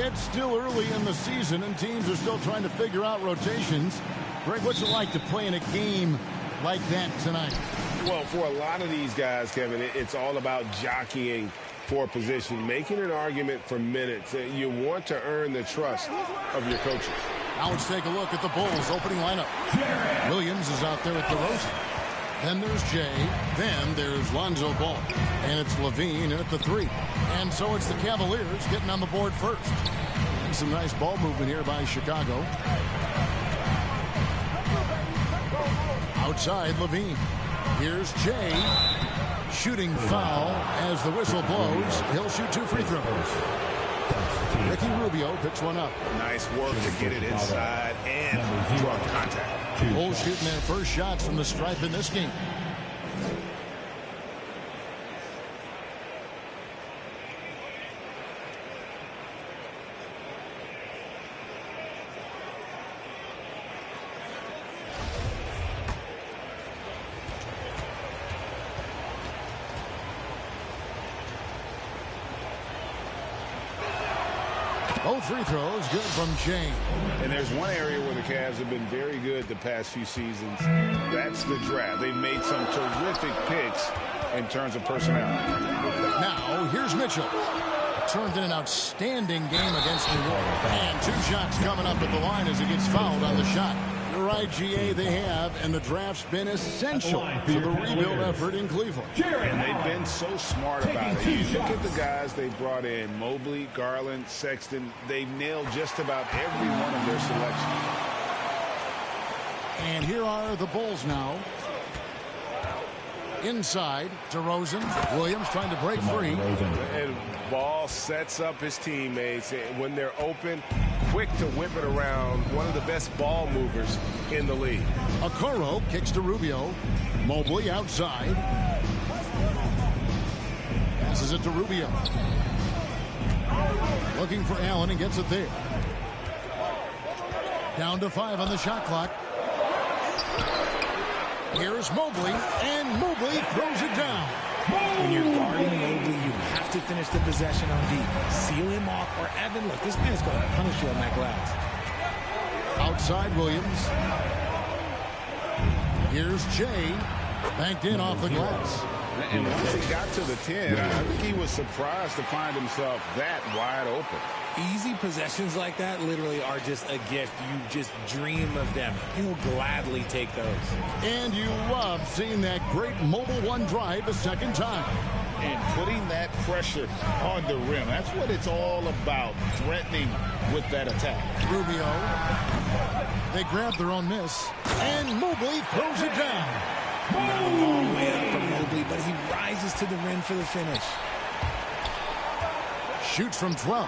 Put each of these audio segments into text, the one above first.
It's still early in the season, and teams are still trying to figure out rotations. Greg, what's it like to play in a game like that tonight? Well, for a lot of these guys, Kevin, it's all about jockeying for position, making an argument for minutes. You want to earn the trust of your coaches. Now let's take a look at the Bulls' opening lineup. Williams is out there at DeRozan. Then there's Jay. Then there's Lonzo Ball. And it's Levine at the 3. And so it's the Cavaliers getting on the board first. And some nice ball movement here by Chicago. Outside, Levine. Here's Jay. Shooting foul as the whistle blows. He'll shoot 2 free throws. Ricky Rubio picks one up. Nice work to get it inside and draw contact. Bulls shooting their first shots from the stripe in this game. Both free throws good from James. And there's one area where the Cavs have been very good the past few seasons. That's the draft. They've made some terrific picks in terms of personnel. Now, here's Mitchell. Turned in an outstanding game against New York. And 2 shots coming up at the line as he gets fouled on the shot. You're right, GA, they have, and the draft's been essential to the rebuild effort in Cleveland. And they've been so smart about it. You look at the guys they brought in, Mobley, Garland, Sexton. They've nailed just about every one of their selections. And here are the Bulls now. Inside, DeRozan. Williams trying to break free. And Ball sets up his teammates. When they're open, quick to whip it around. One of the best ball movers in the league. Okoro kicks to Rubio. Mobley outside. Passes it to Rubio. Looking for Allen and gets it there. Down to 5 on the shot clock. Here's Mobley, and Mobley throws it down. When you're guarding Mobley, you have to finish the possession on deep. Seal him off, or Evan, look, this man is going to punish you on that glass. Outside Williams. Here's Jay. Banked in off the glass. And once he got to the 10, I think he was surprised to find himself that wide open. Easy possessions like that literally are just a gift. You just dream of them. He'll gladly take those. And you love seeing that great mobile one drive a second time. And putting that pressure on the rim. That's what it's all about, threatening with that attack. Rubio. They grab their own miss. And Mobley throws it down. Not a long way up from Mobley, but he rises to the rim for the finish. Shoots from 12.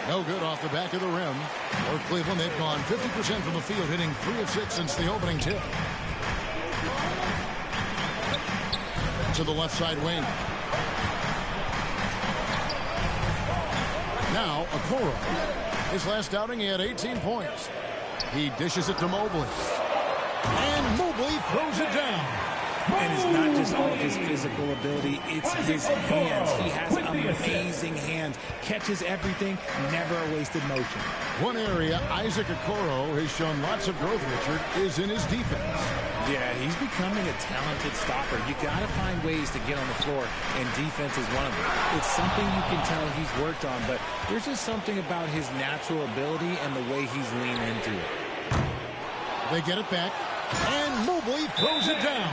No good off the back of the rim. For Cleveland, they've gone 50% from the field, hitting 3 of 6 since the opening tip. To the left side wing. Now, Okoro. His last outing, he had 18 points. He dishes it to Mobley. And Mobley throws it down. And it's not just all of his physical ability, it's his hands. He has amazing hands. Catches everything, never a wasted motion. One area Isaac Okoro has shown lots of growth, Richard, is in his defense. Yeah, he's becoming a talented stopper. You got to find ways to get on the floor, and defense is one of them. It's something you can tell he's worked on, but there's just something about his natural ability and the way he's leaned into it. They get it back, and Mobley throws it down.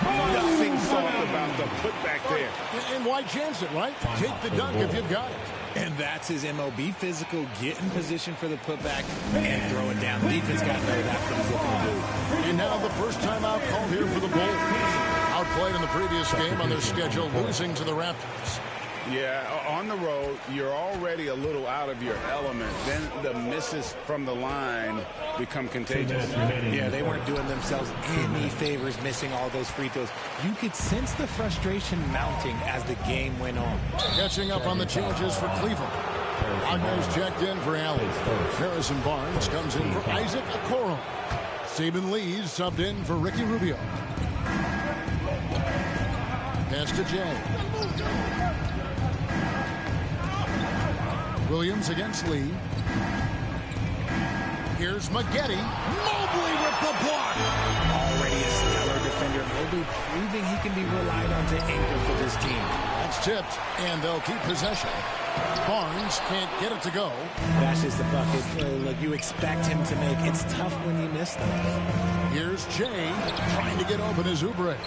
Nothing soft about the putback there. And why chance it, right? Take the dunk if you've got it. And that's his MOB, physical, get in position for the putback and throw it down. The defense got to know that's what he's looking to do. And now the first timeout called here for the Bulls. Outplayed in the previous game on their schedule, losing to the Raptors. Yeah, on the road, you're already a little out of your element. Then the misses from the line become contagious. Yeah, they weren't doing themselves any favors missing all those free throws. You could sense the frustration mounting as the game went on. Catching up on the changes for Cleveland. Agnes checked in for Allen. Harrison Barnes comes in for Isaac Okoro. Saban Lee's subbed in for Ricky Rubio. Pass to Jay. Williams against Lee. Here's Maggette. Mobley with the block. Already a stellar defender. Mobley proving he can be relied on to anchor for this team. That's tipped, and they'll keep possession. Barnes can't get it to go. Bashes the bucket. Like you expect him to make. It's tough when you miss them. Here's Jay trying to get open as Oubre.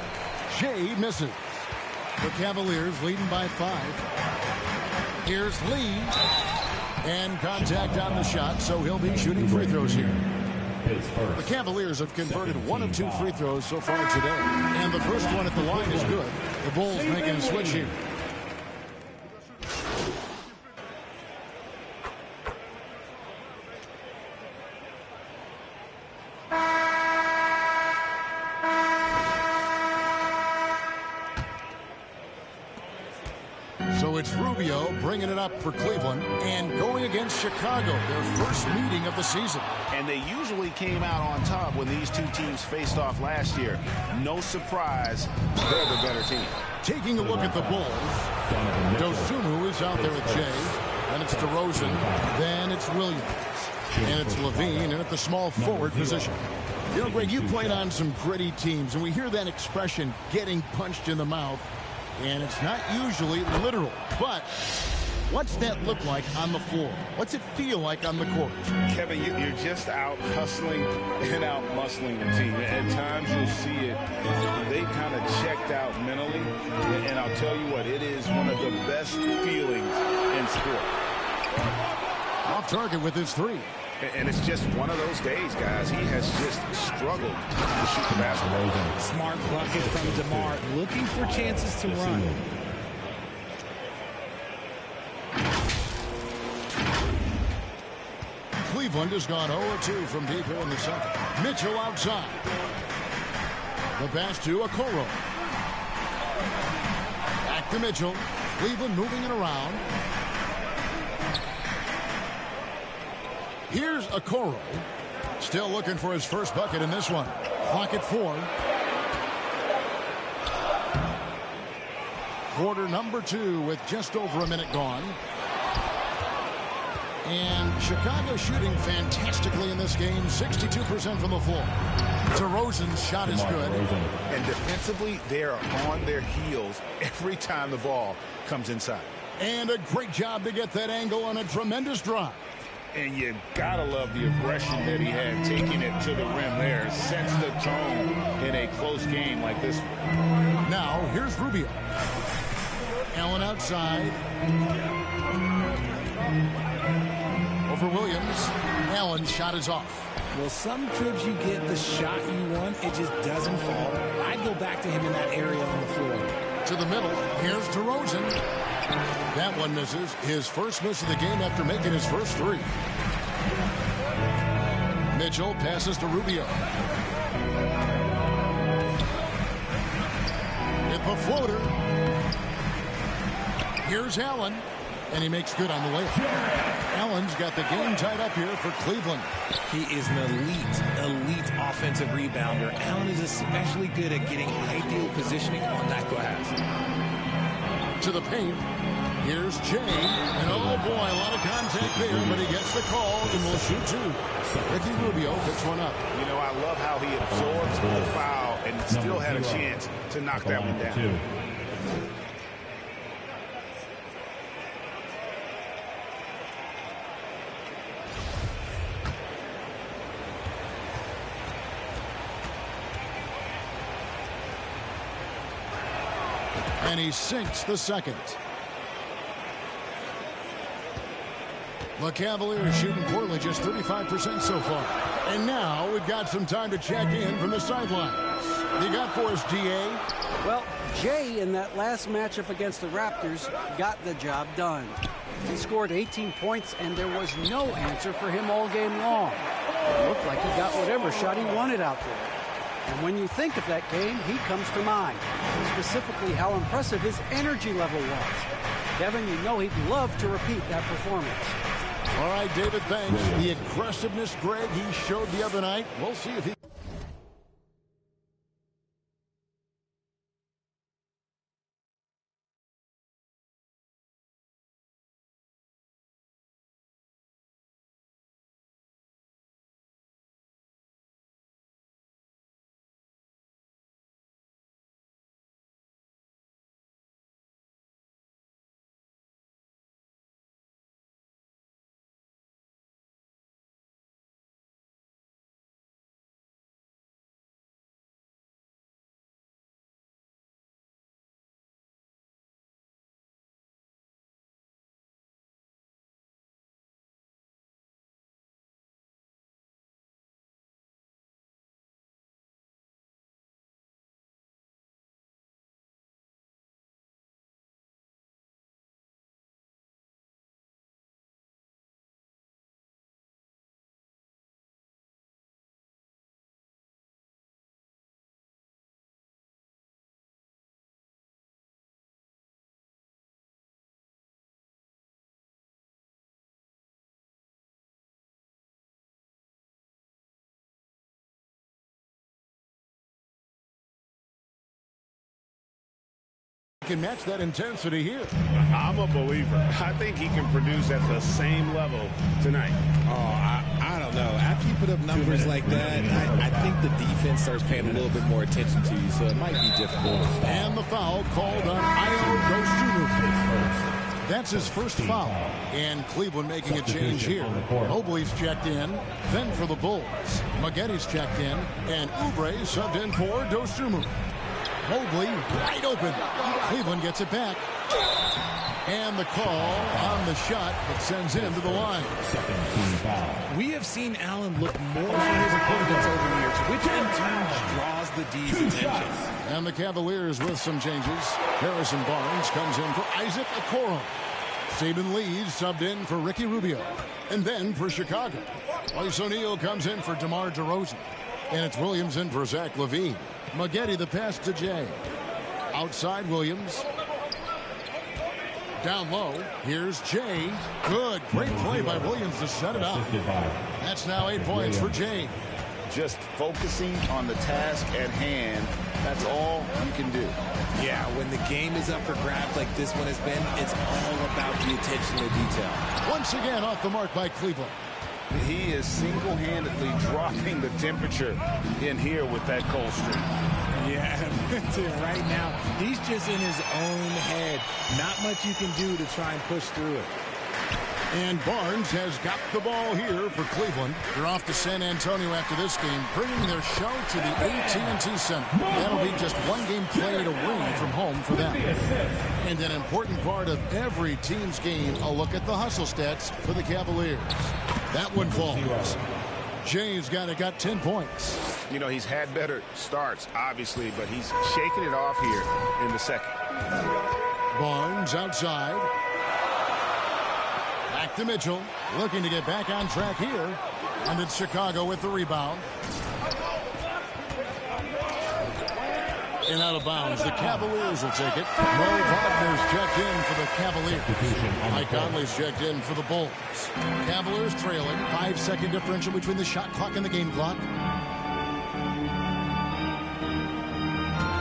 Jay misses. The Cavaliers leading by 5. Here's Lee. And contact on the shot, so he'll be shooting free throws here. The Cavaliers have converted 1 of 2 free throws so far today. And the first one at the line is good. The Bulls making a switch here. So it's Rubio bringing it up for Cleveland and going against Chicago, their first meeting of the season. And they usually came out on top when these two teams faced off last year. No surprise, they're the better team. Taking a look at the Bulls, Dosunmu is out there with Jay. Then it's DeRozan. Then it's Williams. And it's Levine in at the small forward position. You know, Greg, you played on some gritty teams, and we hear that expression, getting punched in the mouth. And it's not usually literal, but what's that look like on the floor? What's it feel like on the court? Kevin, you're just out hustling and out muscling the team. At times you'll see it. They kind of checked out mentally. And I'll tell you what, it is one of the best feelings in sport. Off target with his 3. And it's just one of those days, guys. He has just struggled to shoot the basketball. Smart bucket from DeMar, looking for chances to run. Cleveland has gone 0-2 from deep here in the second. Mitchell outside. The pass to Okoro. Back to Mitchell. Cleveland moving it around. Here's Okoro. Still looking for his first bucket in this one. Clock at 4. Quarter number 2 with just over a minute gone. And Chicago shooting fantastically in this game. 62% from the floor. DeRozan's shot is good. And defensively, they are on their heels every time the ball comes inside. And a great job to get that angle on a tremendous drive. And you gotta love the aggression that he had taking it to the rim there. Sets the tone in a close game like this one. Now, here's Rubio. Allen outside. Over Williams. Allen's shot is off. Well, some trips you get the shot you want, it just doesn't fall. I'd go back to him in that area on the floor. To the middle. Here's DeRozan. That one misses. His first miss of the game after making his first 3. Mitchell passes to Rubio. Hit the floater. Here's Allen. And he makes good on the layup. Allen's got the game tied up here for Cleveland. He is an elite offensive rebounder. Allen is especially good at getting ideal positioning on that glass. To the paint. Here's Jay. And oh boy, a lot of contact there, but he gets the call and will shoot 2. Ricky Rubio picks one up. You know, I love how he absorbs the foul and still had a chance to knock that one down. And he sinks the second. The Cavaliers shooting poorly, just 35% so far. And now we've got some time to check in from the sidelines. You got for us, DA? Well, Jay in that last matchup against the Raptors got the job done. He scored 18 points, and there was no answer for him all game long. It looked like he got whatever shot he wanted out there. And when you think of that game, he comes to mind. Specifically, how impressive his energy level was. Kevin, you know he'd love to repeat that performance. All right, David, thanks. The aggressiveness, Greg, he showed the other night. We'll see if he... can match that intensity here. I'm a believer. I think he can produce at the same level tonight. Oh, I don't know. After you put up numbers like that, I think the defense starts paying a little bit more attention to you, so it might be difficult. And the foul called on Io. That's his first foul. And Cleveland making a change here. Mobley's checked in. Then for the Bulls, Maggotti's checked in. And Oubre subbed in for Dosunmu. Mobley wide open. Cleveland gets it back. And the call on the shot that sends him to the line. We have seen Allen look more for his opponents over the years, which in turn draws the D's attention. And the Cavaliers with some changes. Harrison Barnes comes in for Isaac Okoro. Saban Lee subbed in for Ricky Rubio. And then for Chicago, Royce O'Neal comes in for DeMar DeRozan. And it's Williams in for Zach LaVine. Maggetti the pass to Jay. Outside Williams. Down low, here's Jay. Good, great play by Williams to set it up. That's now 8 points for Jay. Just focusing on the task at hand, that's all you can do. Yeah, when the game is up for grabs like this one has been, it's all about the attention to detail. Once again off the mark by Cleveland. He is single-handedly dropping the temperature in here with that cold streak. Yeah, right now, he's just in his own head. Not much you can do to try and push through it. And Barnes has got the ball here for Cleveland. They're off to San Antonio after this game, bringing their show to the AT&T Center. That'll be just one game played away from home for them. And an important part of every team's game, a look at the hustle stats for the Cavaliers. That one falls. Jay's got 10 points. You know, he's had better starts, obviously, but he's shaking it off here in the second. Barnes outside. Back to Mitchell, looking to get back on track here. And it's Chicago with the rebound. And out of bounds, the Cavaliers will take it. Mo Wagner's checked in for the Cavaliers. Mike Conley's checked in for the Bulls. Cavaliers trailing, 5-second differential between the shot clock and the game clock.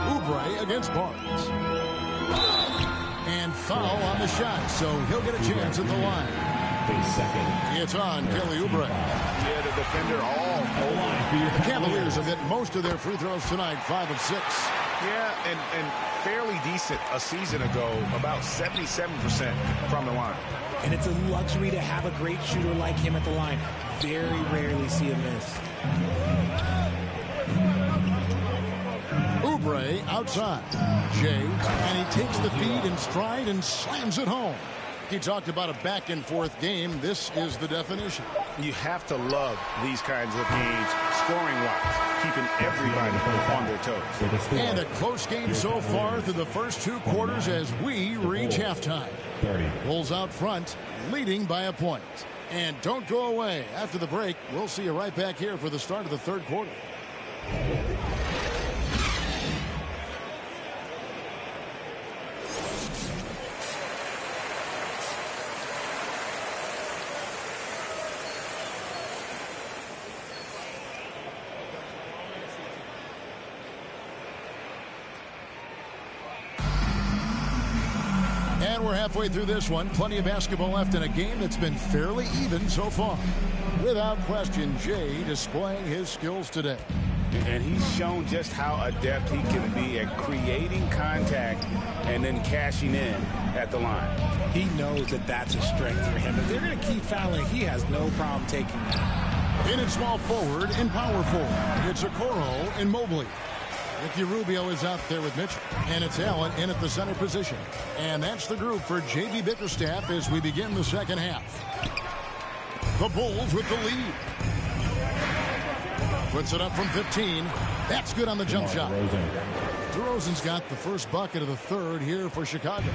Oubre against Barnes. And foul on the shot, so he'll get a chance at the line. It's on Kelly Oubre. Yeah, the defender all over. The Cavaliers have hit most of their free throws tonight, 5 of 6. Yeah, and fairly decent a season ago, about 77% from the line. And it's a luxury to have a great shooter like him at the line. Very rarely see him miss. Oubre outside. Jay, and he takes the feed in stride and slams it home. He talked about a back-and-forth game. This is the definition. You have to love these kinds of games, scoring-wise, keeping everybody on their toes. And a close game so far through the first 2 quarters as we reach halftime. Bulls out front, leading by a point. And don't go away. After the break, we'll see you right back here for the start of the third quarter. And we're halfway through this one. Plenty of basketball left in a game that's been fairly even so far. Without question, Jay displaying his skills today. And he's shown just how adept he can be at creating contact and then cashing in at the line. He knows that that's a strength for him. If they're going to keep fouling, he has no problem taking that. In at small forward and power forward, it's Okoro and Mobley. Ricky Rubio is out there with Mitchell. And it's Allen in at the center position. And that's the group for J.B. Bickerstaff as we begin the second half. The Bulls with the lead. Puts it up from 15. That's good on the jump shot. DeRozan's got the first bucket of the third here for Chicago.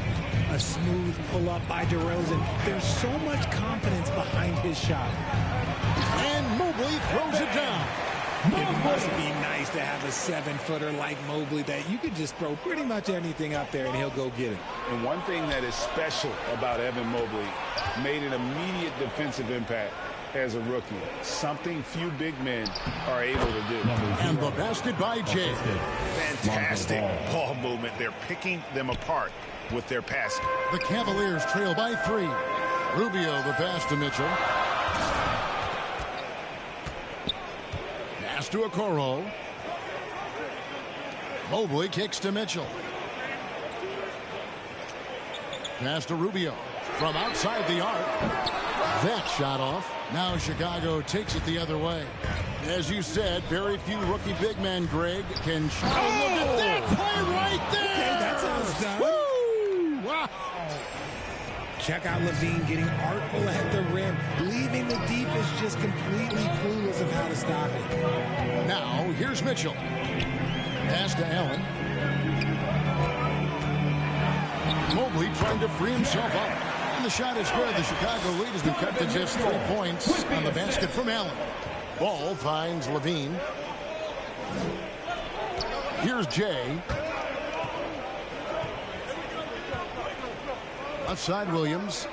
A smooth pull-up by DeRozan. There's so much confidence behind his shot. And Mobley throws it down. It must be nice to have a 7-footer like Mobley that you could just throw pretty much anything up there and he'll go get it. And one thing that is special about Evan Mobley, made an immediate defensive impact as a rookie. Something few big men are able to do. And the basket by Jay. Fantastic ball movement. They're picking them apart with their passing. The Cavaliers trail by 3. Rubio the pass to Mitchell. Pass to Okoro. Mobley kicks to Mitchell. Pass to Rubio. From outside the arc. That shot off. Now Chicago takes it the other way. As you said, very few rookie big men, Greg, can shoot. Oh, look at that play right there! Okay, that's how it's done. Woo! Wow! Check out Levine getting artful at the rim, leaving the defense just completely clueless of how to stop it. Now, here's Mitchell. Pass to Allen. Mobley trying to free himself up. And the shot is good. The Chicago lead has been cut to just 3 points on the basket from Allen. Ball finds Levine. Here's Jay. Left side Williams.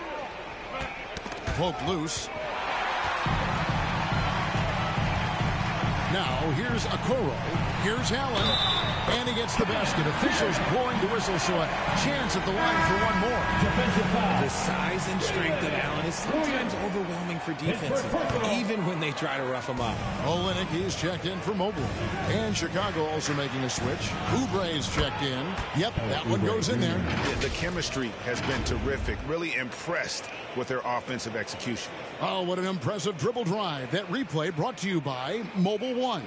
Poked loose. Now here's Okoro. Here's Allen. And he gets the basket. Officials blowing the whistle, so a chance at the line for one more. The size and strength of Allen is sometimes overwhelming for defenses, even when they try to rough him up. Olynyk is checked in for Mobley. And Chicago also making a switch. Oubre's checked in. Yep, that one goes in there. The chemistry has been terrific. Really impressed with their offensive execution. Oh, what an impressive dribble drive. That replay brought to you by Mobile One.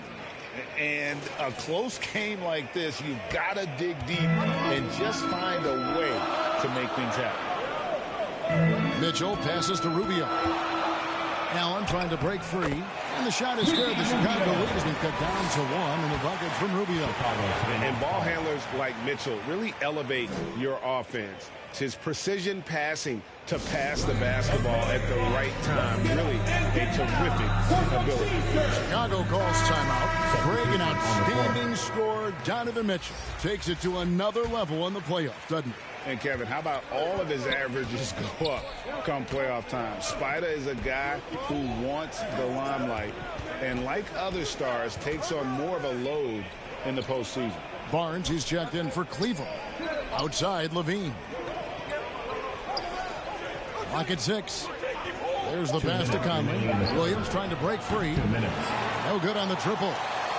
And a close game like this, you've got to dig deep and just find a way to make things happen. Mitchell passes to Rubio. Allen trying to break free. And the shot is good. The Chicago lead has been cut down to 1 in the bucket from Rubio. And ball handlers like Mitchell really elevate your offense. It's his precision passing to pass the basketball at the right time. Really a terrific ability. Chicago calls timeout. Greg, an outstanding scorer. Donovan Mitchell takes it to another level in the playoffs, doesn't he? And Kevin, how about all of his averages go up come playoff time? Spider is a guy who wants the limelight, and like other stars, takes on more of a load in the postseason. Barnes is checked in for Cleveland. Outside, Levine. Lock at 6. There's the pass to Conley. Williams trying to break free. No good on the triple.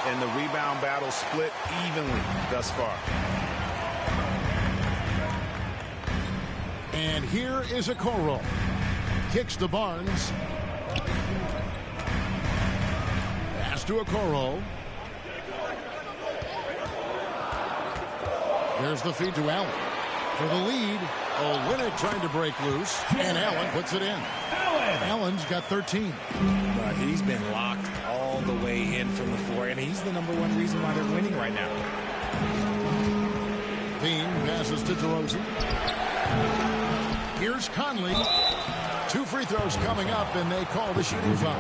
And the rebound battle split evenly thus far. And here is Okoro. Kicks to Barnes. Pass to Okoro. There's the feed to Allen. For the lead, Olynyk trying to break loose, and Allen puts it in. Allen's got 13. He's been locked all the way in from the floor, and he's the #1 reason why they're winning right now. Bean passes to DeRozan. Here's Conley. 2 free throws coming up, and they call the shooting foul.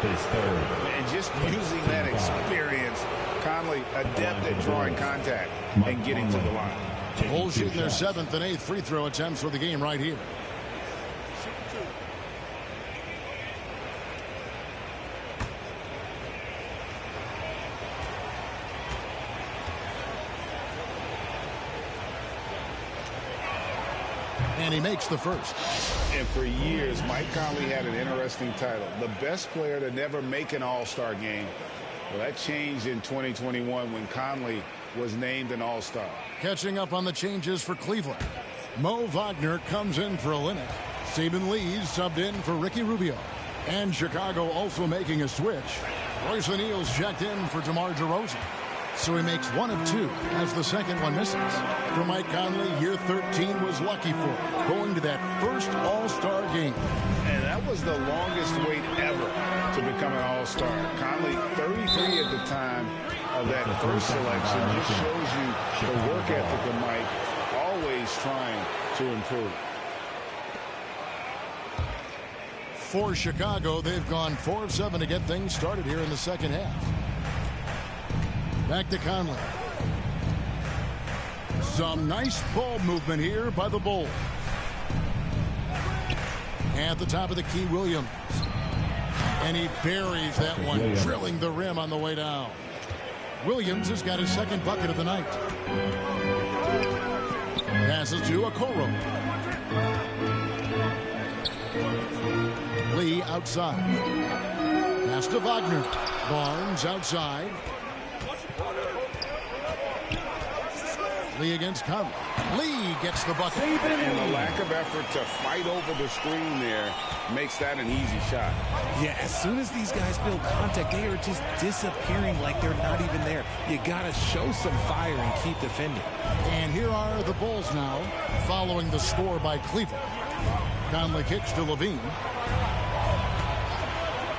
And just using that experience, Conley adept at drawing contact and getting to the line. Bulls shooting their 7th and 8th free throw attempts for the game right here. And he makes the first. And for years, Mike Conley had an interesting title. The best player to never make an All-Star game. Well, that changed in 2021 when Conley was named an All-Star. Catching up on the changes for Cleveland. Mo Wagner comes in for Olynyk. Saban Lee subbed in for Ricky Rubio. And Chicago also making a switch. Royce O'Neal's checked in for DeMar DeRozan. So he makes 1 of 2 as the second one misses. For Mike Conley, year 13 was lucky for him, going to that first All-Star game. And that was the longest wait ever to become an All-Star. Conley, 33 at the time of that first selection, just shows you the work ethic of Mike, always trying to improve. For Chicago, they've gone 4 of 7 to get things started here in the second half. Back to Conley. Some nice ball movement here by the Bulls. At the top of the key, Williams. And he buries that one, drilling the rim on the way down. Williams has got his second bucket of the night. Passes to Okoro. Lee outside. Pass to Wagner. Barnes outside. Lee against Conley. Lee gets the bucket. And the lack of effort to fight over the screen there makes that an easy shot. Yeah, as soon as these guys feel contact, they are just disappearing like they're not even there. You got to show some fire and keep defending. And here are the Bulls now, following the score by Cleveland. Conley kicks to Levine.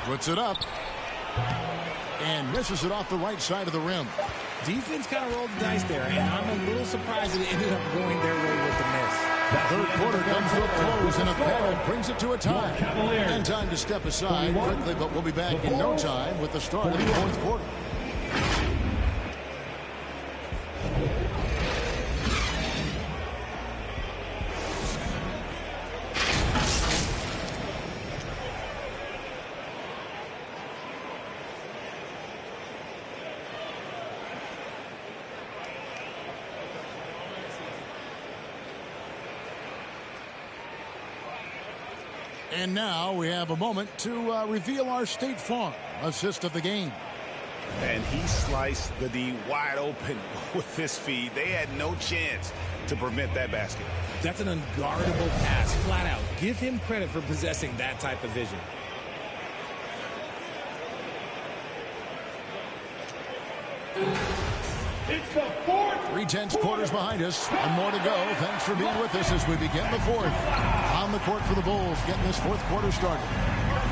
Puts it up. And misses it off the right side of the rim. Defense kind of rolled the dice there, and I'm a little surprised that it ended up going their way with the miss. Third quarter comes to a close, and a foul brings it to a tie. And time to step aside quickly, but we'll be back in no time with the start of the fourth quarter. And now we have a moment to reveal our State Farm assist of the game. And he sliced the D wide open with this feed. They had no chance to prevent that basket. That's an unguardable pass, flat out. Give him credit for possessing that type of vision. It's the fourth. 3/10 quarters behind us. One more to go. Thanks for being with us as we begin the fourth. On the court for the Bulls, getting this fourth quarter started.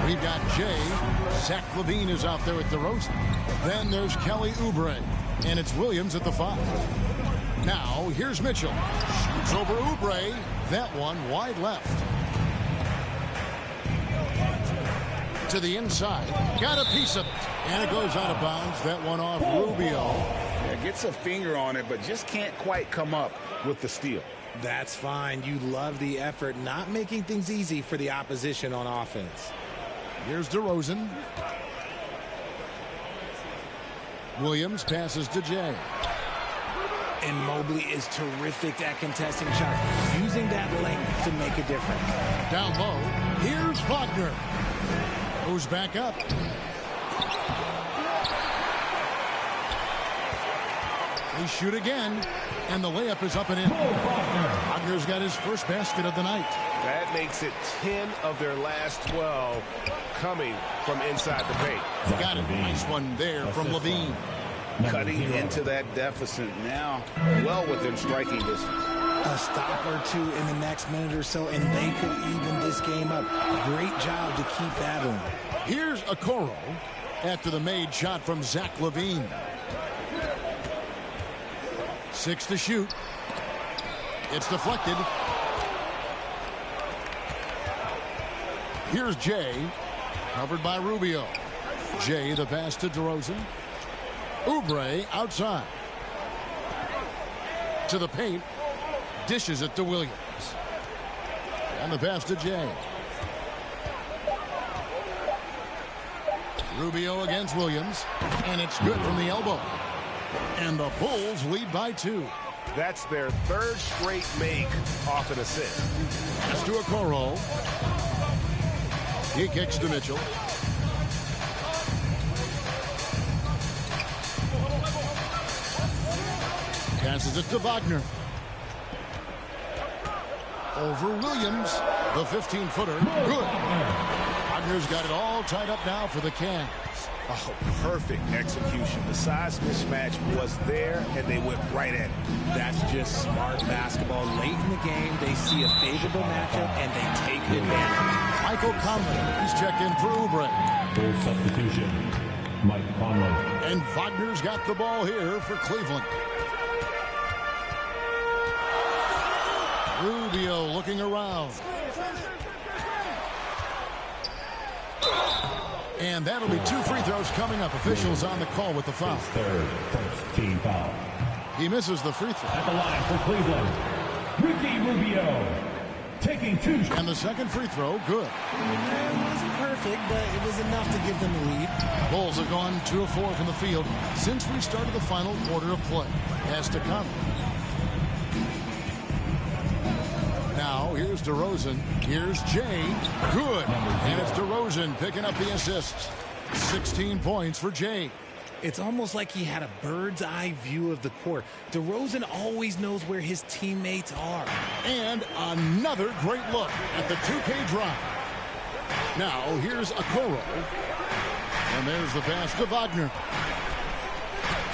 We've got Jay. Zach LaVine is out there at the roast. Then there's Kelly Oubre. And it's Williams at the 5. Now, here's Mitchell. Shoots over Oubre. That one wide left. To the inside. Got a piece of it. And it goes out of bounds. That one off Rubio. Yeah, gets a finger on it, but just can't quite come up with the steal. That's fine. You love the effort, not making things easy for the opposition on offense. Here's DeRozan. Williams passes to Jay. And Mobley is terrific at contesting shots, using that length to make a difference. Down low. Here's Wagner. Goes back up. They shoot again, and the layup is up and in. Wagner's got his first basket of the night. That makes it 10 of their last 12 coming from inside the paint. Got a nice one there from Levine. Cutting into that deficit now, well within striking distance. A stop or two in the next minute or so, and they could even this game up. Great job to keep that on. Here's Okoro after the made shot from Zach LaVine. 6 to shoot. It's deflected. Here's Jay, covered by Rubio. Jay, the pass to DeRozan. Oubre outside. To the paint. Dishes it to Williams. And the pass to Jay. Rubio against Williams. And it's good from the elbow. And the Bulls lead by 2. That's their third straight make off an assist. Pass to Okoro. He kicks to Mitchell. Passes it to Wagner. Over Williams. The 15-footer. Good. Wagner's got it all tied up now for the Cavs. Oh, perfect execution. The size mismatch was there, and they went right at it. That's just smart basketball. Late in the game, they see a favorable matchup, and they take advantage. Michael Conley. He's checked in for Oubre. Full substitution. Mike Conley. And Wagner's got the ball here for Cleveland. Rubio looking around. And that'll be 2 free throws coming up. Officials on the call with the foul. Third, first team foul. He misses the free throw. At the line for Cleveland, Ricky Rubio. taking 2 shots. And the second free throw, good. It wasn't perfect, but it was enough to give them the lead. Bulls have gone 2 of 4 from the field since we started the final quarter of play. Has to come. Now, here's DeRozan. Here's Jay. Good. And it's DeRozan picking up the assists. 16 points for Jay. It's almost like he had a bird's eye view of the court. DeRozan always knows where his teammates are. And another great look at the 2K drive. Now, here's Okoro. And there's the pass to Wagner.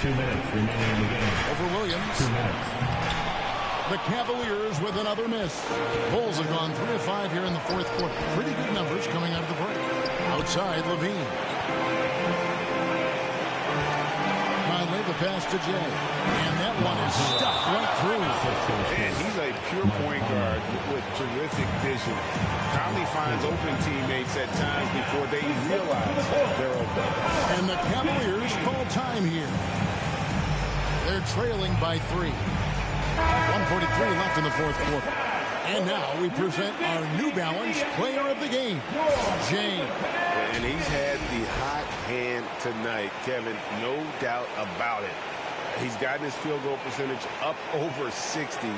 2 minutes remaining in the game. Over Williams. 2 minutes. The Cavaliers with another miss. Bulls have gone 3 of 5 here in the fourth quarter. Pretty good numbers coming out of the break. Outside, Levine. Finally, the pass to Jay. And that one is stuffed right through. And he's a pure point guard with terrific vision. Conley finds open teammates at times before they realize they're open. And the Cavaliers call time here. They're trailing by 3. 1:43 left in the fourth quarter. And now we present our New Balance player of the game, Jay. And he's had the hot hand tonight, Kevin, no doubt about it. He's gotten his field goal percentage up over 60,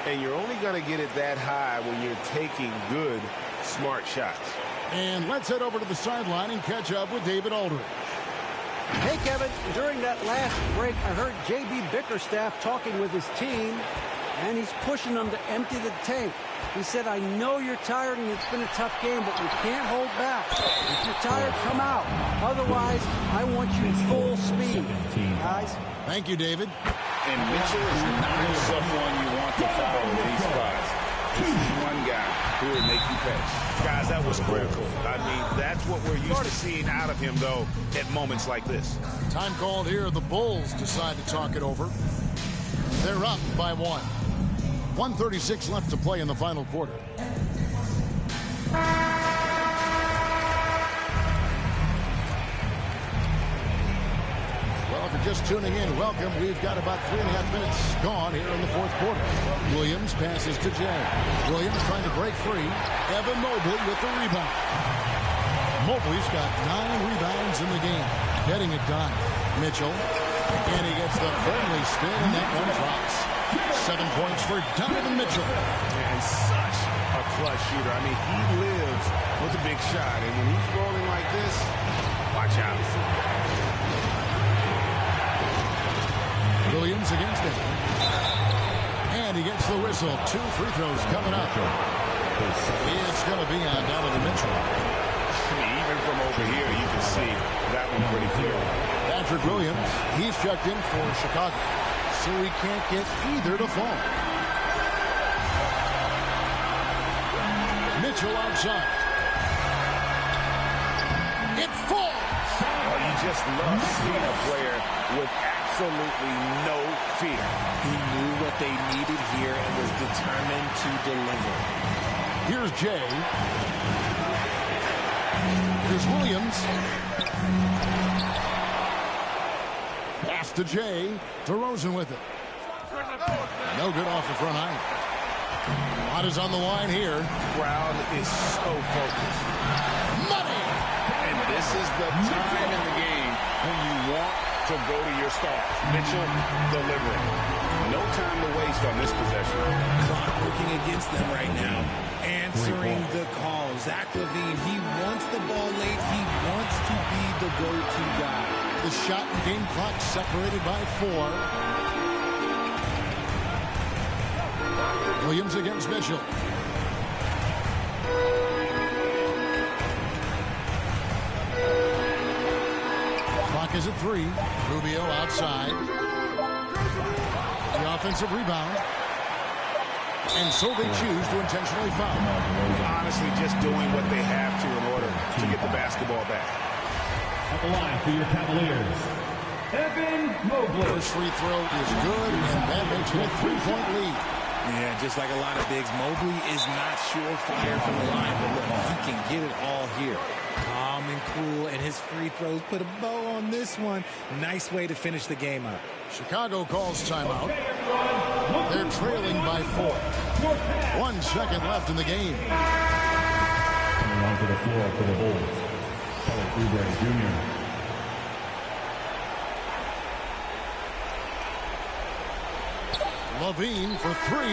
and you're only going to get it that high when you're taking good, smart shots. And let's head over to the sideline and catch up with David Aldridge. Hey, Kevin, during that last break, I heard J.B. Bickerstaff talking with his team, and he's pushing them to empty the tank. He said, I know you're tired and it's been a tough game, but we can't hold back. If you're tired, come out. Otherwise, I want you full speed. Guys? Thank you, David. And Mitchell is not someone you want to foul in these spots. This is one guy who will make you pay. Guys, that was critical. I mean, that's what we're used to seeing out of him, though, at moments like this. Time called here. The Bulls decide to talk it over. They're up by 1. 1:36 left to play in the final quarter. Well, if you're just tuning in, welcome. We've got about 3.5 minutes gone here in the fourth quarter. Williams passes to Jay. Williams trying to break free. Evan Mobley with the rebound. Mobley's got 9 rebounds in the game. Getting it done. Mitchell. And he gets the friendly spin, and that one drops. 7 points for Donovan Mitchell. And such a clutch shooter. I mean, he lives with a big shot. And when he's rolling like this, watch out. Williams against it. And he gets the whistle. 2 free throws coming up. It's going to be on Donovan Mitchell. I mean, even from over here, you can see that one pretty clear. Patrick Williams, he's checked in for Chicago. So we can't get either to fall. Mitchell outside. It falls. Oh, you just love seeing a player with absolutely no fear. He knew what they needed here and was determined to deliver. Here's Jay. Here's Williams. Pass to Jay. DeRozan with it. No good off the front line. Lot is on the line here. Crowd is so focused. Money! And this is the time in the game when you want to go to your stars. Mitchell delivering. No time to waste on this possession. Clock working against them right now. Answering the call. Zach LaVine, he wants the ball late. He wants to be the go-to guy. The shot and game clock separated by 4. Williams against Mitchell. Clock is at 3. Rubio outside. The offensive rebound. And so they choose to intentionally foul. Honestly, just doing what they have to in order to get the basketball back. At the line for your Cavaliers, Evan Mobley. First free throw is good, and that makes it a 3-point lead. Yeah, just like a lot of bigs, Mobley is not surefire from the line, but look, he can get it all here. Calm and cool, and his free throws put a bow on this one. Nice way to finish the game out. Chicago calls timeout. They're trailing by 4. 1 second left in the game. Coming onto the floor for the Bulls, Kelly Oubre Jr. Levine for 3,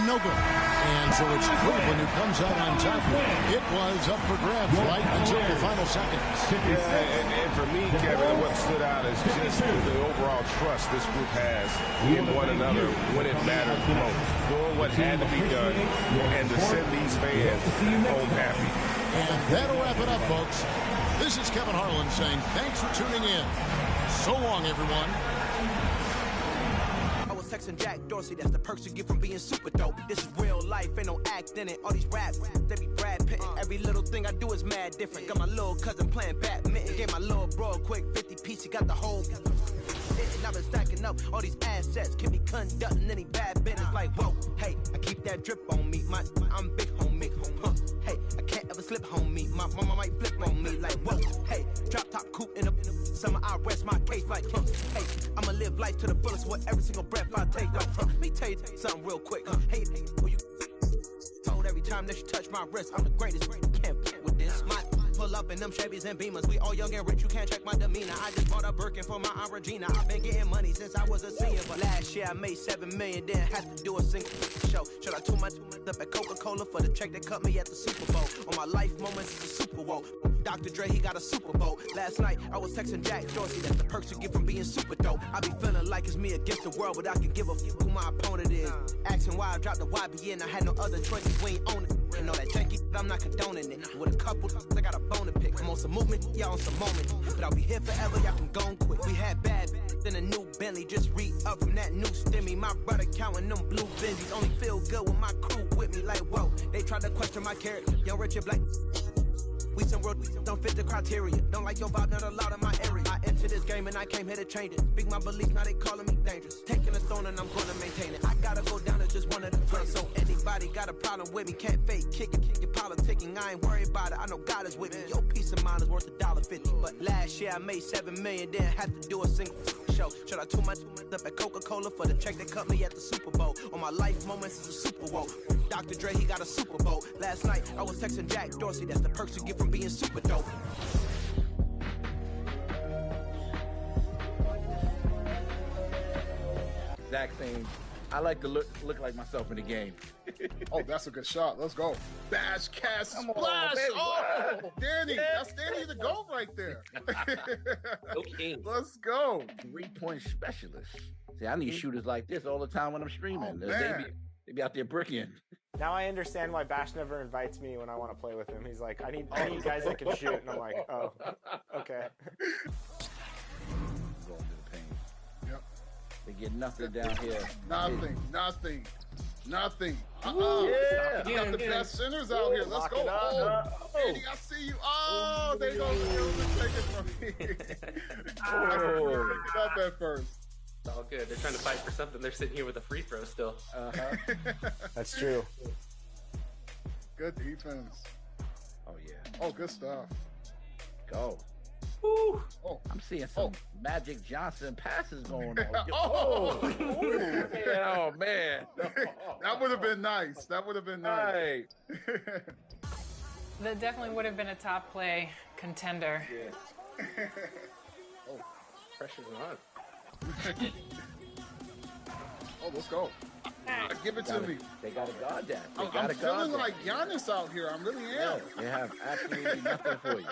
no good. And so it's Cleveland who comes out on top. It was up for grabs right until the final seconds. Yeah, and for me, Kevin, what stood out is just the overall trust this group has in one another when it mattered most. Doing what had to be done and to send these fans home happy. And that'll wrap it up, folks. This is Kevin Harlan saying thanks for tuning in. So long, everyone. Texting Jack Dorsey, that's the perks you get from being super dope. This is real life, ain't no act in it. All these raps, they be Brad Pitt. Every little thing I do is mad different. Got my little cousin playing badminton. Gave my little bro a quick 50 piece, he got the whole. And I've been stacking up all these assets. Can be conducting any bad business. Like, whoa, hey, I keep that drip on me. I'm big homie. Hey, I can't ever slip homie. My mama might flip on me. Like, whoa, hey, drop top coupe in the summer. I rest my case like, hey, I'ma live life to the fullest with every single breath I take. Like, let me tell you something real quick. Hey, who you told every time that you touch my wrist, I'm the greatest. Can't play with this. My pull up in them Chevys and Beamers. We all young and rich, you can't check my demeanor. I just bought a Birkin for my Aunt Regina. I've been getting money since I was a senior, but last year I made $7 million, didn't have to do a single show. Should I too much up at Coca-Cola for the check that cut me at the Super Bowl? On my life moments, it's a Super Bowl. Dr. Dre, he got a Super Bowl. Last night, I was texting Jack Dorsey. That's the perks you get from being super dope. I be feeling like it's me against the world, but I can give a fuck who my opponent is. Asking why I dropped the YBN, I had no other choices, we ain't own it. And all that janky, I'm not condoning it. With a couple, I got a bone to pick. I'm on some movement, y'all on some moment. But I'll be here forever, y'all can go and quit. We had bad, then a new Bentley. Just re-up from that new stimmy. My brother counting them blue Benjis. Only feel good with my crew with me. Like, whoa, they tried to question my character. Young Richard Black. We some world don't fit the criteria. Don't like your vibe, not allowed in my area. I entered this game and I came here to change it. Big my belief, now they calling me dangerous. Taking a throne and I'm gonna maintain it. I gotta go down as just one of the friends. So anybody got a problem with me, can't fake kick it. Your politicking, I ain't worried about it. I know God is with me. Your peace of mind is worth $1.50. But last year I made $7 million, didn't have to do a single show. Should I too much up at Coca-Cola for the check that cut me at the Super Bowl? On my life moments is a Super Bowl. Dr. Dre, he got a Super Bowl. Last night I was texting Jack Dorsey. That's the perks you get from being super dope. Exact same. I like to look like myself in the game. Oh, that's a good shot. Let's go. Bash, cast, splash. Oh, Danny. That's Danny the GOAT right there. Okay. Let's go. 3-point specialist. See, I need shooters like this all the time when I'm streaming. Oh, they be out there bricking. Now I understand why Bash never invites me when I want to play with him. He's like, I need guys that can shoot. And I'm like, oh, okay. Going to the paint. Yep. They get nothing down here. Nothing. Yeah. We got the best centers out here. Let's go. Danny, I see you. Oh, they go take it from me. I couldn't pick it up at first. It's all good. They're trying to fight for something. They're sitting here with a free throw still. That's true. Good defense. Oh, yeah. Oh, good stuff. Go. Woo. Oh, I'm seeing some Magic Johnson passes going on. Oh, oh man. That would have been nice. That would have been nice. Right. That definitely would have been a top play contender. Yeah. Oh, pressure's on. Oh, let's go. Give it to me. They got to guard that. I'm feeling like Giannis out here. I really am. They have absolutely nothing for you.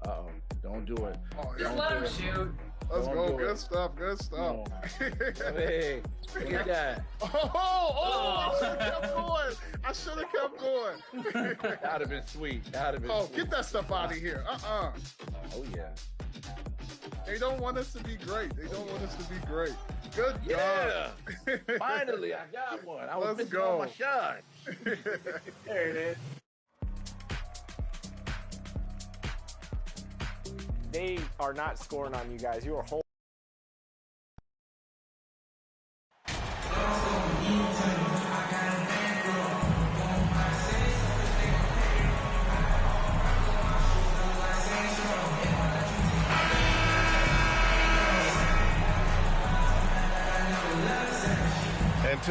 Uh-oh. Don't do it. Oh, just let him shoot. Let's go. Good stuff. Good stuff. Hey, look at that. I should have kept going. That'd have been sweet. Get that stuff out of here. Oh, yeah. They don't want us to be great. Good job. Finally, I got one. I was missing all my shots. There it is. They are not scoring on you guys. You are holding.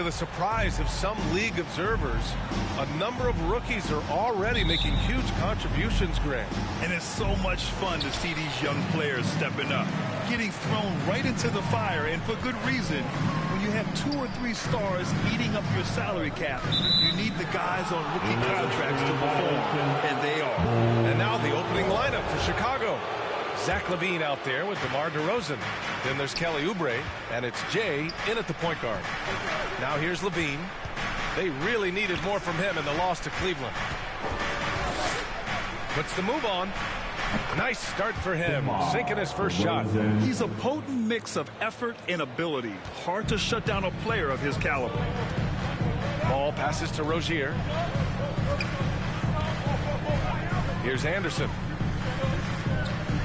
to the surprise of some league observers, a number of rookies are already making huge contributions, Grant. And it's so much fun to see these young players stepping up, getting thrown right into the fire, and for good reason. When you have 2 or 3 stars eating up your salary cap, you need the guys on rookie contracts to perform, and they are. And now the opening lineup for Chicago. Zach LaVine out there with DeMar DeRozan. Then there's Kelly Oubre, and it's Jay in at the point guard. Now here's LaVine. They really needed more from him in the loss to Cleveland. Puts the move on. Nice start for him, sinking his first shot. He's a potent mix of effort and ability. Hard to shut down a player of his caliber. Ball passes to Rozier. Here's Anderson.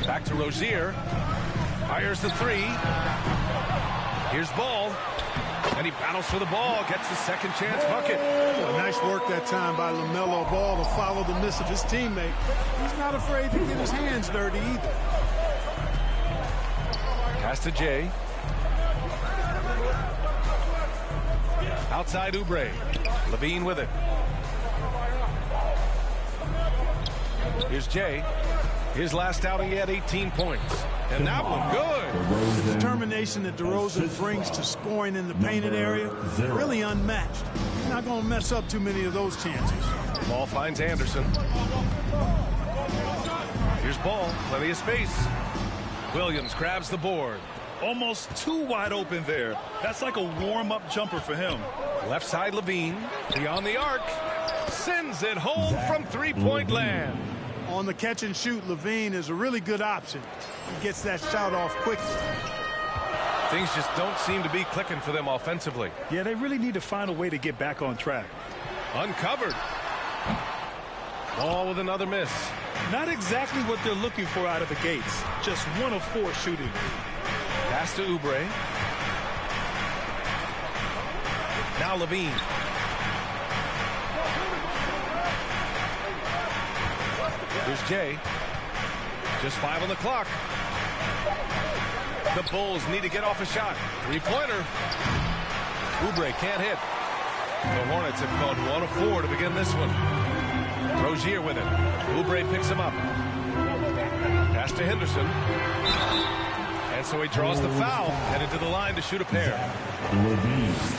Back to Rozier. Fires the 3. Here's Ball. And he battles for the ball. Gets the second chance bucket. Well, nice work that time by LaMelo Ball to follow the miss of his teammate. He's not afraid to get his hands dirty either. Pass to Jay. Outside Oubre. LaVine with it. Here's Jay. His last outing, he had 18 points. And that one good. The determination that DeRozan brings to scoring in the painted area, really unmatched. He's not going to mess up too many of those chances. Ball finds Anderson. Here's Ball, plenty of space. Williams grabs the board. Almost too wide open there. That's like a warm-up jumper for him. Left side LaVine, beyond the arc. Sends it home from three-point land. On the catch and shoot, LaVine is a really good option. He gets that shot off quickly. Things just don't seem to be clicking for them offensively. Yeah, they really need to find a way to get back on track. Uncovered. Ball with another miss. Not exactly what they're looking for out of the gates. Just 1 of 4 shooting. Pass to Oubre. Now LaVine. Here's Jay. Just 5 on the clock. The Bulls need to get off a shot. 3-pointer. Oubre can't hit. The Hornets have gone 1 of 4 to begin this one. Rozier with it. Oubre picks him up. Pass to Henderson. And so he draws the foul. Headed to the line to shoot a pair.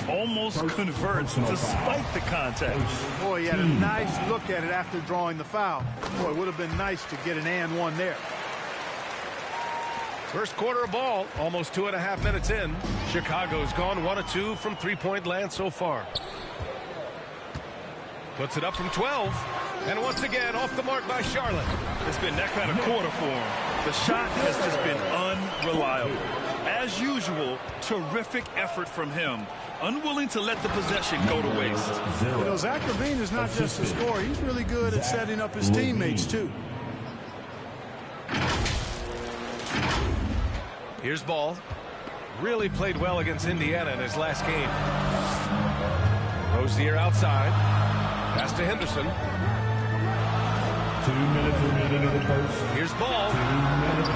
Almost converts despite the contact. Boy, he had a nice look at it after drawing the foul. Boy, it would have been nice to get an and one there. First quarter of ball, almost 2.5 minutes in. Chicago's gone 1 of 2 from three-point land so far. Puts it up from 12. And once again, off the mark by Charlotte. It's been that kind of quarter for him. The shot has just been unreliable. As usual, terrific effort from him. Unwilling to let the possession go to waste. You know, Zach LaVine is not just a scorer. He's really good at setting up his teammates, too. Here's Ball. Really played well against Indiana in his last game. Rozier outside. Pass to Henderson. 2 minutes remaining in the first. Here's Ball. 2 minutes.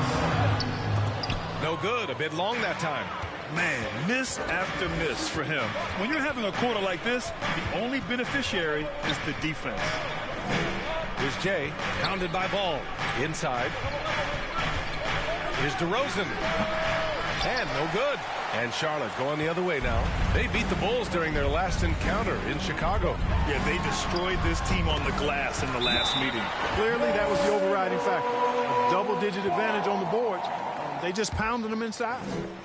No good. A bit long that time. Man, miss after miss for him. When you're having a quarter like this, the only beneficiary is the defense. Here's Jay, pounded by Ball. Inside. Here's DeRozan. And no good. And Charlotte going the other way now. They beat the Bulls during their last encounter in Chicago. Yeah, they destroyed this team on the glass in the last meeting. Clearly, that was the overriding factor. A double-digit advantage on the boards. They just pounded them inside.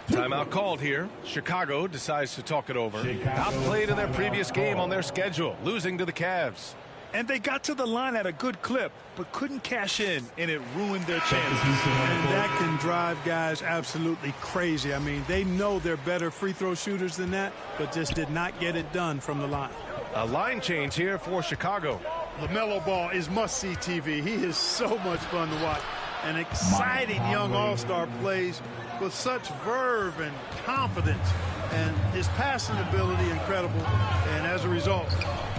Timeout called here. Chicago decides to talk it over. Outplayed in their previous game on their schedule, losing to the Cavs. And they got to the line at a good clip, but couldn't cash in, and it ruined their chances. And that can drive guys absolutely crazy. I mean, they know they're better free throw shooters than that, but just did not get it done from the line. A line change here for Chicago. LaMelo Ball is must-see TV. He is so much fun to watch. An exciting young all-star plays with such verve and confidence, and his passing ability incredible, and as a result,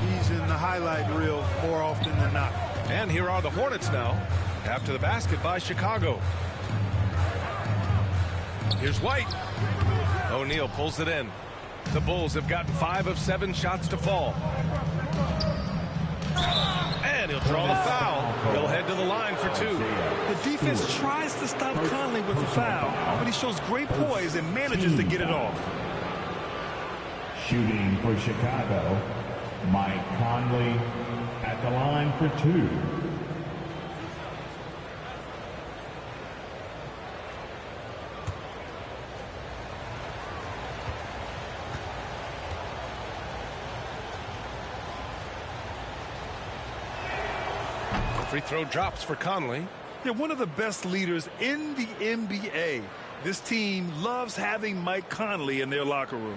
he's in the highlight reel more often than not. And here are the Hornets now, after the basket by Chicago. Here's White. O'Neal pulls it in. The Bulls have gotten 5 of 7 shots to fall. And he'll draw the foul. He'll head to the line for 2. The defense tries to stop Conley with the foul, but he shows great poise and manages to get it off. Shooting for Chicago, Mike Conley at the line for 2. Free throw drops for Conley. They're one of the best leaders in the NBA. This team loves having Mike Conley in their locker room.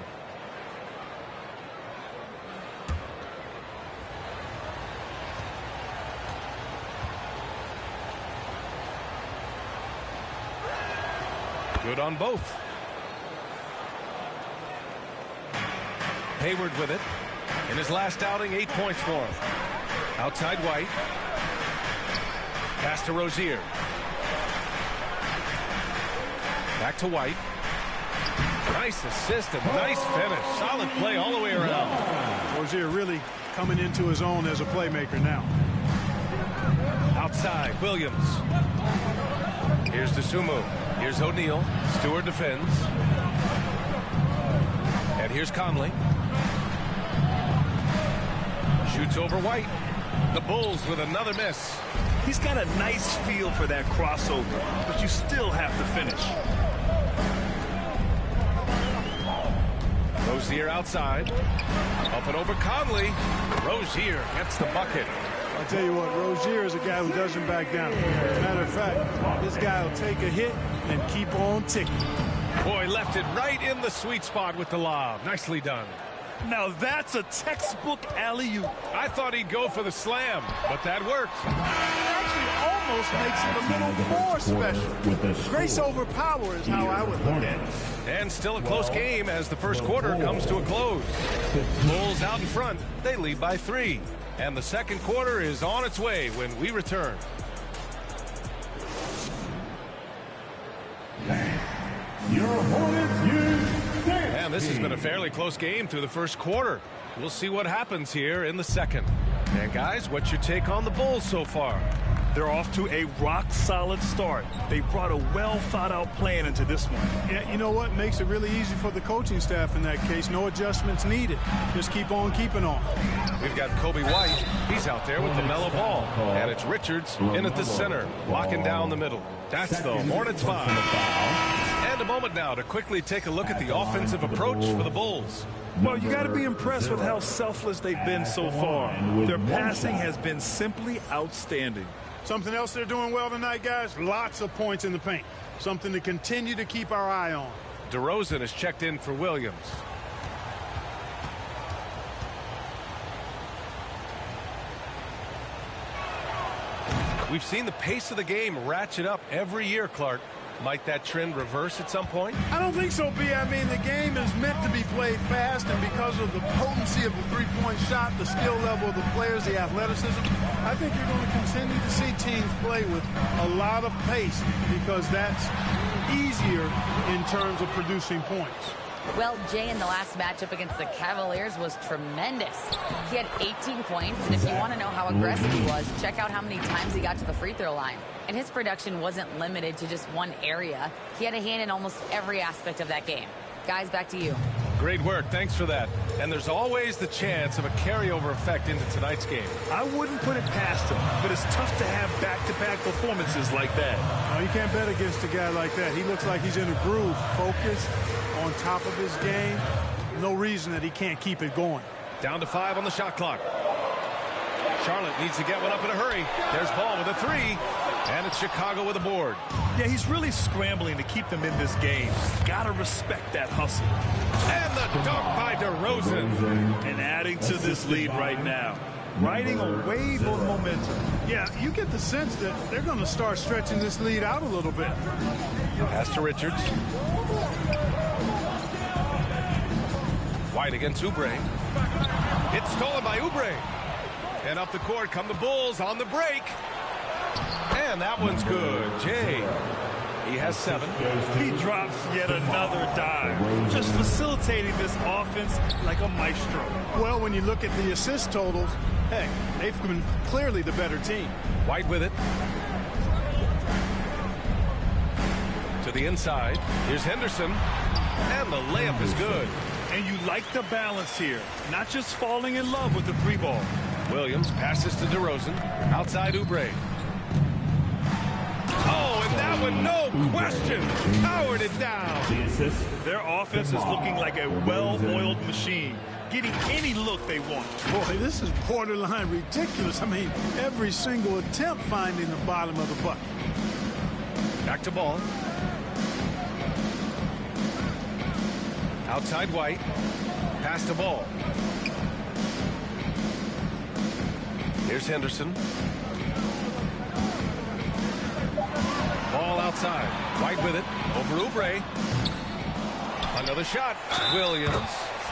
Good on both. Hayward with it. In his last outing, 8 points for him. Outside White. Pass to Rozier. Back to White. Nice assist and nice finish. Solid play all the way around. Rozier really coming into his own as a playmaker now. Outside, Williams. Here's DeSumo. Here's O'Neal. Stewart defends. And here's Conley. Shoots over White. The Bulls with another miss. He's got a nice feel for that crossover, but you still have to finish. Rozier outside. Up and over Conley. Rozier gets the bucket. I'll tell you what, Rozier is a guy who doesn't back down. As a matter of fact, this guy will take a hit and keep on ticking. Boy, left it right in the sweet spot with the lob. Nicely done. Now that's a textbook alley-oop. I thought he'd go for the slam, but that worked. It actually almost makes it a little more special. Grace over power is how I would look at it. And still a close game as the first quarter comes to a close. Bulls out in front. They lead by 3. And the second quarter is on its way when we return. And this has been a fairly close game through the first quarter. We'll see what happens here in the second. And guys, what's your take on the Bulls so far? They're off to a rock-solid start. They brought a well-thought-out plan into this one. Yeah, you know what? Makes it really easy for the coaching staff in that case. No adjustments needed. Just keep on keeping on. We've got Kobe White. He's out there with the mellow ball. And it's Richards in at the center, locking down the middle. That's the Hornets 5. And a moment now to quickly take a look at the offensive approach for the Bulls. Well, you got to be impressed with how selfless they've been so far. Their passing has been simply outstanding. Something else they're doing well tonight, guys, lots of points in the paint. Something to continue to keep our eye on. DeRozan is checked in for Williams. We've seen the pace of the game ratchet up every year, Clark. Might that trend reverse at some point? I don't think so, B. I mean, the game is meant to be played fast, and because of the potency of the three-point shot, the skill level of the players, the athleticism, I think you're going to continue to see teams play with a lot of pace because that's easier in terms of producing points. Well, Jay, in the last matchup against the Cavaliers was tremendous. He had 18 points, and if you want to know how aggressive he was, check out how many times he got to the free throw line. And his production wasn't limited to just one area. He had a hand in almost every aspect of that game. Guys, back to you. Great work. Thanks for that. And there's always the chance of a carryover effect into tonight's game. I wouldn't put it past him, but it's tough to have back-to-back performances like that. No, you can't bet against a guy like that. He looks like he's in a groove, focused, on top of his game. No reason that he can't keep it going. Down to 5 on the shot clock. Charlotte needs to get one up in a hurry. There's Ball with a 3. And it's Chicago with a board. Yeah, he's really scrambling to keep them in this game. Gotta respect that hustle. And the dunk by DeRozan. And adding to this lead right now. Riding a wave of momentum. Yeah, you get the sense that they're going to start stretching this lead out a little bit. Pass to Richards. White against Oubre. It's stolen by Oubre. And up the court come the Bulls on the break. And that one's good. Jay. He has 7. He drops yet another dive, just facilitating this offense like a maestro. Well, when you look at the assist totals, hey, they've been clearly the better team. White with it. To the inside. Here's Henderson. And the layup is good. And you like the balance here, not just falling in love with the 3-ball. Williams passes to DeRozan. Outside Oubre. Oh, and that one, no question, powered it down. Their offense is looking like a well-oiled machine, getting any look they want. Boy, this is borderline ridiculous. I mean, every single attempt finding the bottom of the bucket. Back to Ball. Outside White. Pass to Ball. Here's Henderson. Ball outside. White with it. Over Oubre. Another shot. Williams.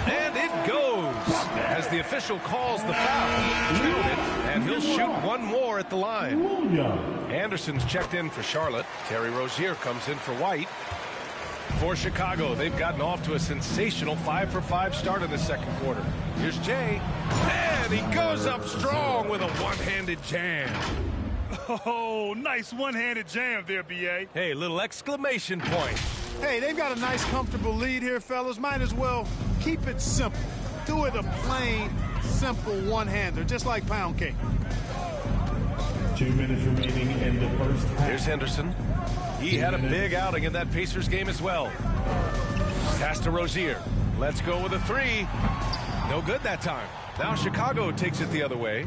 And it goes. As the official calls the foul. Counted. And he'll shoot one more at the line. Anderson's checked in for Charlotte. Terry Rozier comes in for White. For Chicago, they've gotten off to a sensational 5-for-5 start in the second quarter. Here's Jay. And he goes up strong with a one-handed jam. Oh, nice one-handed jam there, B.A. Hey, little exclamation point. Hey, they've got a nice, comfortable lead here, fellas. Might as well keep it simple. Do it a plain, simple one-hander, just like pound cake. 2 minutes remaining in the first half. Here's Henderson. He had a big outing in that Pacers game as well. Pass to Rozier. Let's go with a 3. No good that time. Now Chicago takes it the other way.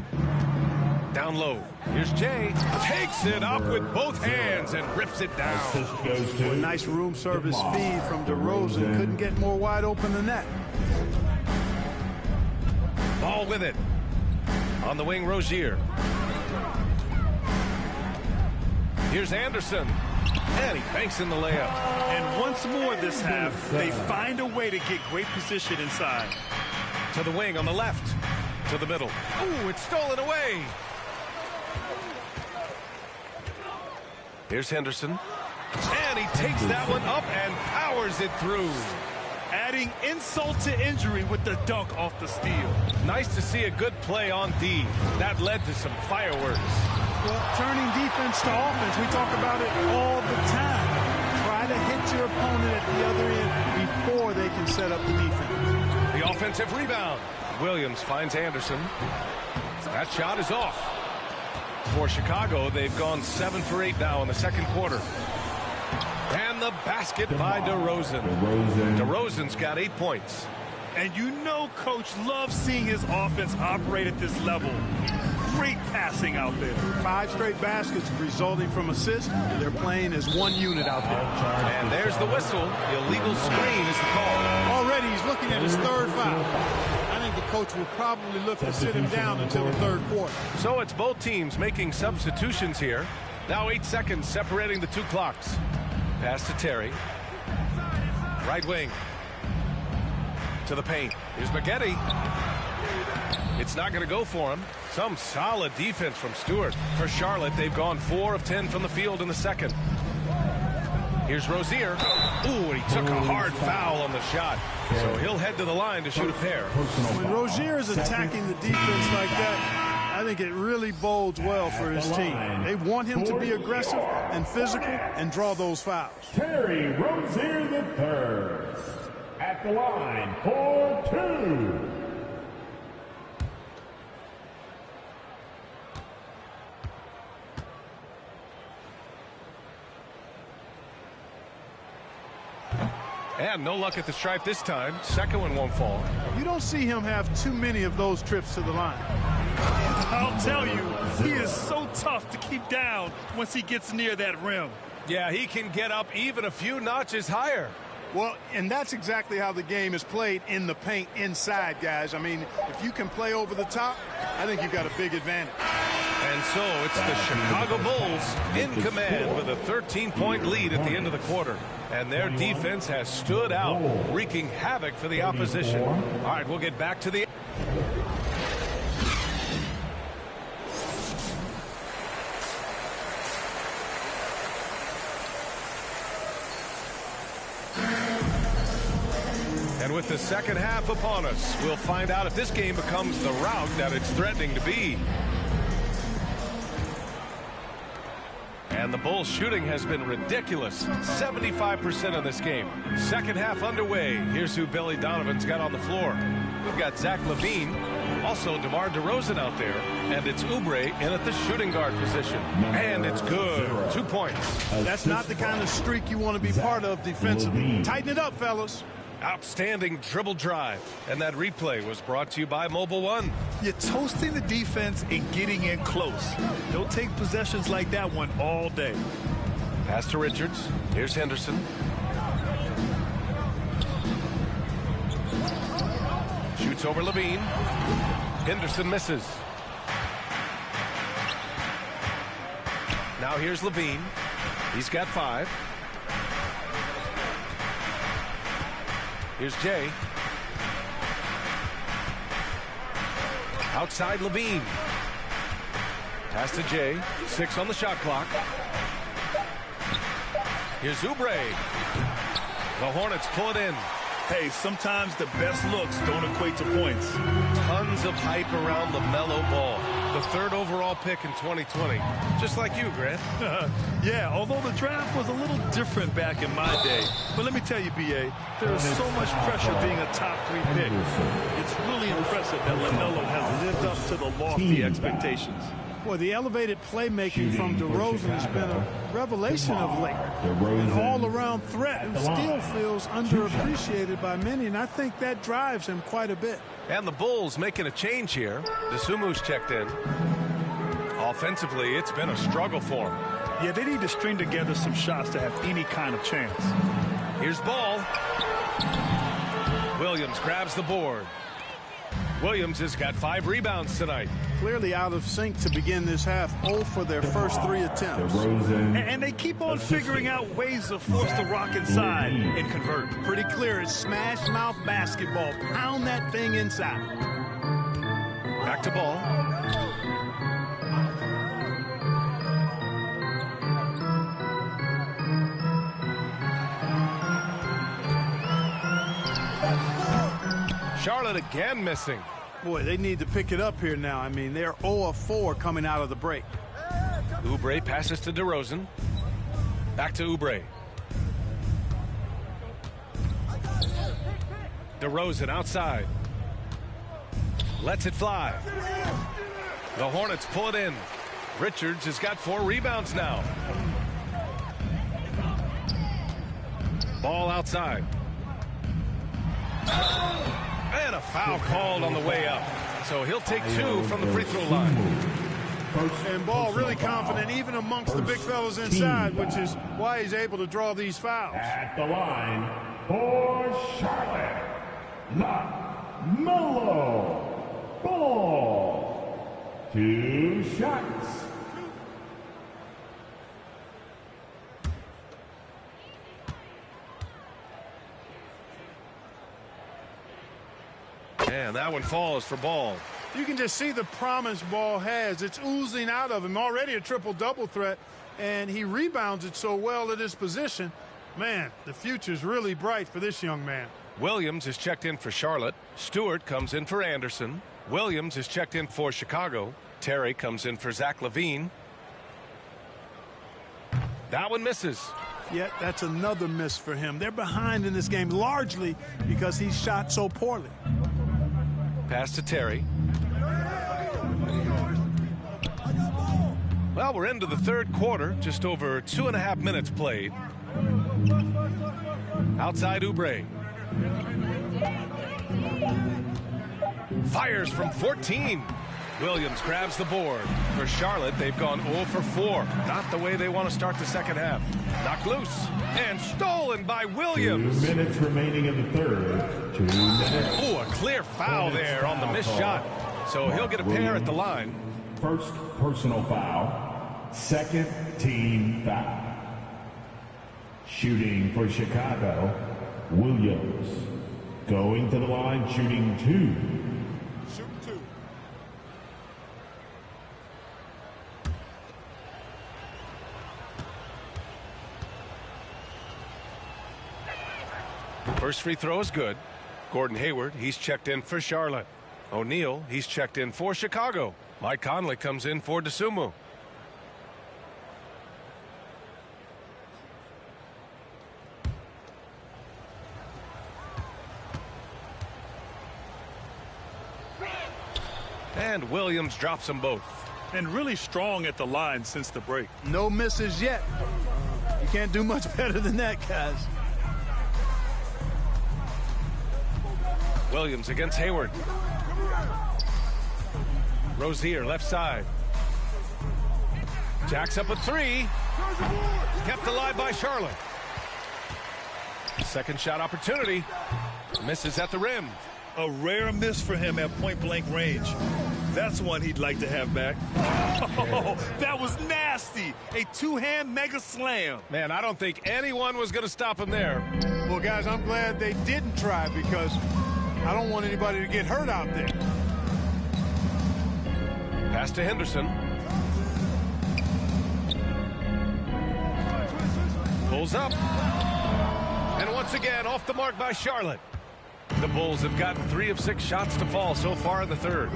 Down low. Here's Jay. Takes it up with both hands and rips it down. A nice room service feed from DeRozan. Couldn't get more wide open than that. Ball with it. On the wing, Rozier. Here's Anderson. And he banks in the layup. And once more this half, they find a way to get great position inside. To the wing on the left. To the middle. Ooh, it's stolen away. Here's Henderson. And he takes that one up and powers it through. Adding insult to injury with the dunk off the steal. Nice to see a good play on D. That led to some fireworks. Well, turning defense to offense, we talk about it all the time. Try to hit your opponent at the other end before they can set up the defense. The offensive rebound. Williams finds Anderson. That shot is off. For Chicago, they've gone 7 for 8 now in the second quarter. And the basket by DeRozan. DeRozan's got 8 points. And you know Coach loves seeing his offense operate at this level. Great passing out there. 5 straight baskets resulting from assists. They're playing as one unit out there. And there's the whistle. Illegal screen is the call. Already he's looking at his 3rd foul. I think the coach will probably look to sit him down until the 3rd quarter. So it's both teams making substitutions here. Now 8 seconds separating the 2 clocks. Pass to Terry. Right wing. To the paint. Here's Maggette. It's not going to go for him. Some solid defense from Stewart. For Charlotte, they've gone 4 of 10 from the field in the second. Here's Rozier. Ooh, and he took a hard foul on the shot. So he'll head to the line to shoot a pair. When Rozier is attacking the defense like that, I think it really bodes well for his team. They want him to be aggressive and physical and draw those fouls. Terry Rozier III at the line for 2. And no luck at the stripe this time. Second one won't fall. You don't see him have too many of those trips to the line. I'll tell you, he is so tough to keep down once he gets near that rim. Yeah, he can get up even a few notches higher. Well, and that's exactly how the game is played in the paint inside, guys. I mean, if you can play over the top, I think you've got a big advantage. And so it's the Chicago Bulls in command with a 13-point lead at the end of the quarter. And their defense has stood out, wreaking havoc for the opposition. All right, we'll get back to the... And with the second half upon us, we'll find out if this game becomes the rout that it's threatening to be. And the Bulls shooting has been ridiculous. 75% in this game. Second half underway. Here's who Billy Donovan's got on the floor. We've got Zach LaVine, also DeMar DeRozan out there, and it's Oubre in at the shooting guard position. And it's good. 2 points. That's not the kind of streak you want to be part of defensively. Tighten it up, fellas. Outstanding dribble drive. And that replay was brought to you by Mobile One. You're toasting the defense and getting in close. Don't take possessions like that one all day. Pass to Richards. Here's Henderson. Shoots over LaVine. Henderson misses. Now here's LaVine. He's got 5. Here's Jay. Outside LaVine. Pass to Jay. 6 on the shot clock. Here's Oubre. The Hornets pull it in. Hey, sometimes the best looks don't equate to points. Tons of hype around LaMelo Ball, the 3rd overall pick in 2020. Just like you, Grant. Yeah, although the draft was a little different back in my day. But let me tell you, B.A., there is so much pressure being a top 3 pick. It's really impressive that LaMelo has lived up to the lofty expectations. Boy, the elevated playmaking from DeRozan has been a revelation of late. An all-around threat who still feels underappreciated by many, and I think that drives him quite a bit. And the Bulls making a change here. DeSumu's checked in. Offensively, it's been a struggle for him. Yeah, they need to string together some shots to have any kind of chance. Here's Ball. Williams grabs the board. Williams has got 5 rebounds tonight. Clearly out of sync to begin this half. 0 for their first 3 attempts. And they keep on figuring out ways to force the rock inside and convert. Pretty clear. It's smash mouth basketball. Pound that thing inside. Back to Ball. Charlotte again missing. Boy, they need to pick it up here now. I mean, they're 0 of 4 coming out of the break. Oubre passes to DeRozan. Back to Oubre. DeRozan outside. Lets it fly. The Hornets pull it in. Richards has got 4 rebounds now. Ball outside. And a foul called on the way up. So he'll take 2 from the free throw line. And Ball really confident even amongst the big fellas inside, which is why he's able to draw these fouls. At the line for Charlotte, LaMelo Ball. 2 shots. And that one falls for Ball. You can just see the promise Ball has. It's oozing out of him. Already a triple-double threat, and he rebounds it so well at his position. Man, the future's really bright for this young man. Williams is checked in for Charlotte. Stewart comes in for Anderson. Williams is checked in for Chicago. Terry comes in for Zach LaVine. That one misses. Yet that's another miss for him. They're behind in this game largely because he shot so poorly. Pass to Terry. Well, we're into the 3rd quarter. Just over 2.5 minutes played. Outside Oubre. Fires from 14. Williams grabs the board. For Charlotte, they've gone 0 for 4. Not the way they want to start the second half. Knocked loose. And stolen by Williams. 2 minutes remaining in the 3rd. 2 minutes. Oh, a clear foul there on the missed shot. So he'll get a pair at the line. First personal foul. 2nd team foul. Shooting for Chicago, Williams. Going to the line, shooting 2. First free throw is good. Gordon Hayward, he's checked in for Charlotte. O'Neal, he's checked in for Chicago. Mike Conley comes in for DeSumo. And Williams drops them both. And really strong at the line since the break. No misses yet. You can't do much better than that, guys. Williams against Hayward. Rozier left side. Jacks up a three. Kept alive by Charlotte. Second shot opportunity. Misses at the rim. A rare miss for him at point-blank range. That's one he'd like to have back. Oh, that was nasty. A two-hand mega slam. Man, I don't think anyone was going to stop him there. Well, guys, I'm glad they didn't try because I don't want anybody to get hurt out there. Pass to Henderson. Pulls up. And once again, off the mark by Charlotte. The Bulls have gotten 3 of 6 shots to fall so far in the third.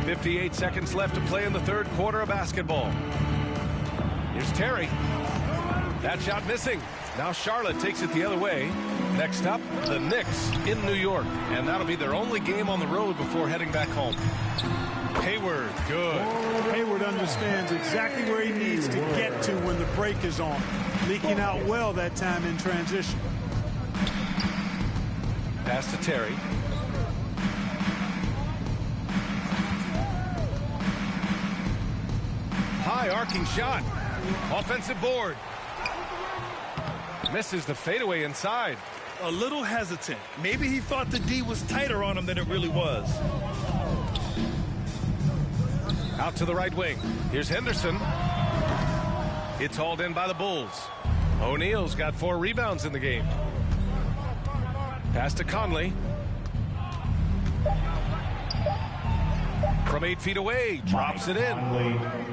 58 seconds left to play in the third quarter of basketball. Here's Terry. That shot missing. Now Charlotte takes it the other way. Next up, the Knicks in New York. And that'll be their only game on the road before heading back home. Hayward, good. Hayward understands exactly where he needs to get to when the break is on. Leaking out well that time in transition. Pass to Terry. High arcing shot. Offensive board. Misses the fadeaway inside. A little hesitant. Maybe he thought the D was tighter on him than it really was. Out to the right wing. Here's Henderson. It's hauled in by the Bulls. O'Neal's got 4 rebounds in the game. Pass to Conley. From 8 feet away, drops it in.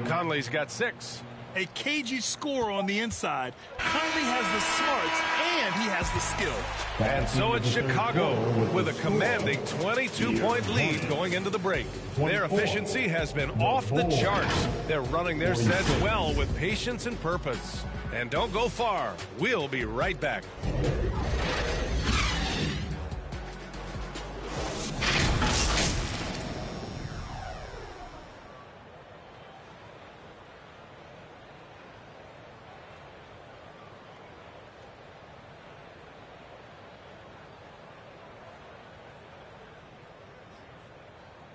Conley's got 6. A cagey score on the inside. Conley has the smarts and he has the skill. And so it's Chicago with a commanding 22-point lead going into the break. Their efficiency has been off the charts. They're running their sets well with patience and purpose. And don't go far. We'll be right back.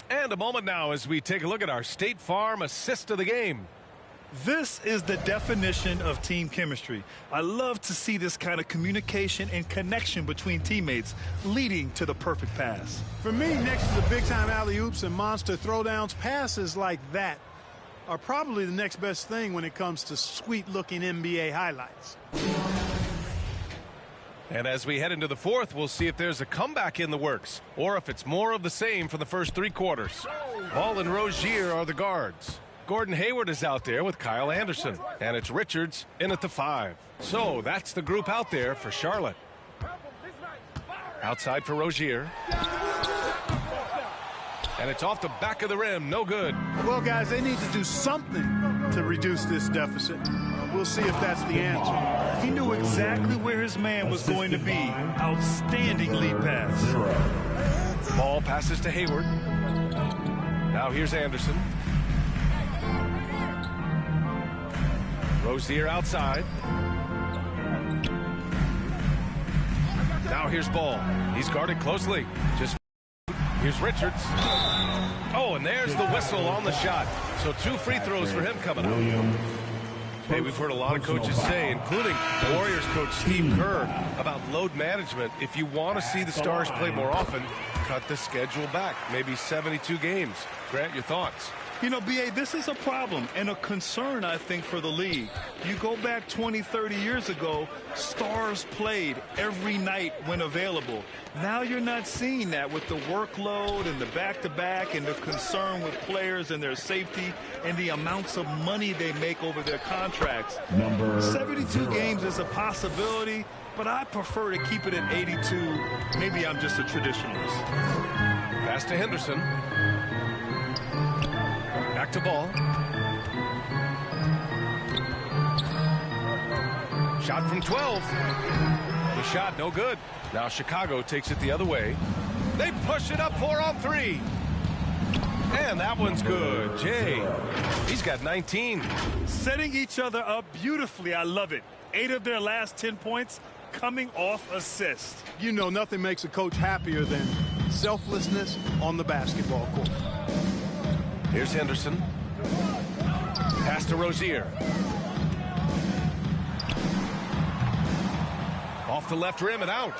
And a moment now as we take a look at our State Farm assist of the game. This is the definition of team chemistry. I love to see this kind of communication and connection between teammates leading to the perfect pass. For me, next to the big-time alley-oops and monster throwdowns, passes like that are probably the next best thing when it comes to sweet-looking NBA highlights. And as we head into the fourth, we'll see if there's a comeback in the works or if it's more of the same for the first 3 quarters. Ball and Rozier are the guards. Gordon Hayward is out there with Kyle Anderson. And it's Richards in at the 5. So that's the group out there for Charlotte. Outside for Rozier. And it's off the back of the rim. No good. Well, guys, they need to do something to reduce this deficit. We'll see if that's the answer. He knew exactly where his man was going to be. Outstanding lead pass. Ball passes to Hayward. Now here's Anderson. Rozier outside. Now here's Ball. He's guarded closely. Just here's Richards. Oh, and there's the whistle on the shot. So 2 free throws for him coming up. Hey, we've heard a lot of coaches say, including Warriors coach Steve Kerr, about load management. If you want to see the Stars play more often, cut the schedule back, maybe 72 games. Grant, your thoughts? You know, B.A., this is a problem and a concern, I think, for the league. You go back 20, 30 years ago, Stars played every night when available. Now you're not seeing that with the workload and the back-to-back and the concern with players and their safety and the amounts of money they make over their contracts. 72 games is a possibility. but I prefer to keep it at 82. Maybe I'm just a traditionalist. Pass to Henderson. Back to Ball. Shot from 12. The shot no good. Now Chicago takes it the other way. They push it up 4-on-3. And that one's good. Jay, he's got 19. Setting each other up beautifully. I love it. 8 of their last 10 points coming off assist. You know, nothing makes a coach happier than selflessness on the basketball court. Here's Henderson. Pass to Rozier. Off the left rim and out.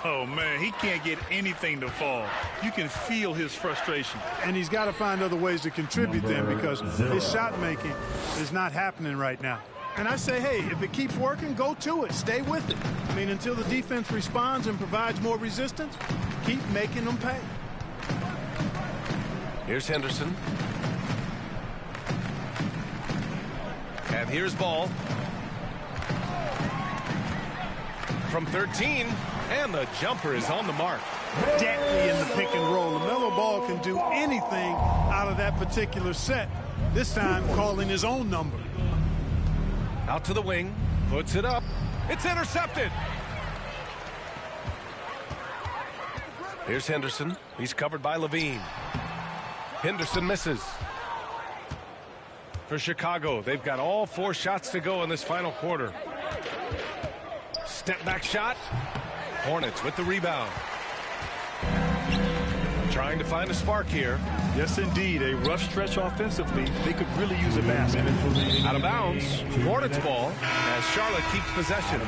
Oh, man, he can't get anything to fall. You can feel his frustration. And he's got to find other ways to contribute then, because his shot making is not happening right now. And I say, hey, if it keeps working, go to it. Stay with it. I mean, until the defense responds and provides more resistance, keep making them pay. Here's Henderson. And here's Ball. From 13, and the jumper is on the mark. Deadly in the pick and roll. LaMelo Ball can do anything out of that particular set. This time calling his own number. Out to the wing, puts it up. It's intercepted. Here's Henderson. He's covered by Levine. Henderson misses. For Chicago, they've got all 4 shots to go in this final quarter. Step back shot. Hornets with the rebound. Trying to find a spark here. Yes, indeed. A rough stretch offensively. They could really use a basket. Out of bounds. Hornets ball as Charlotte keeps possession.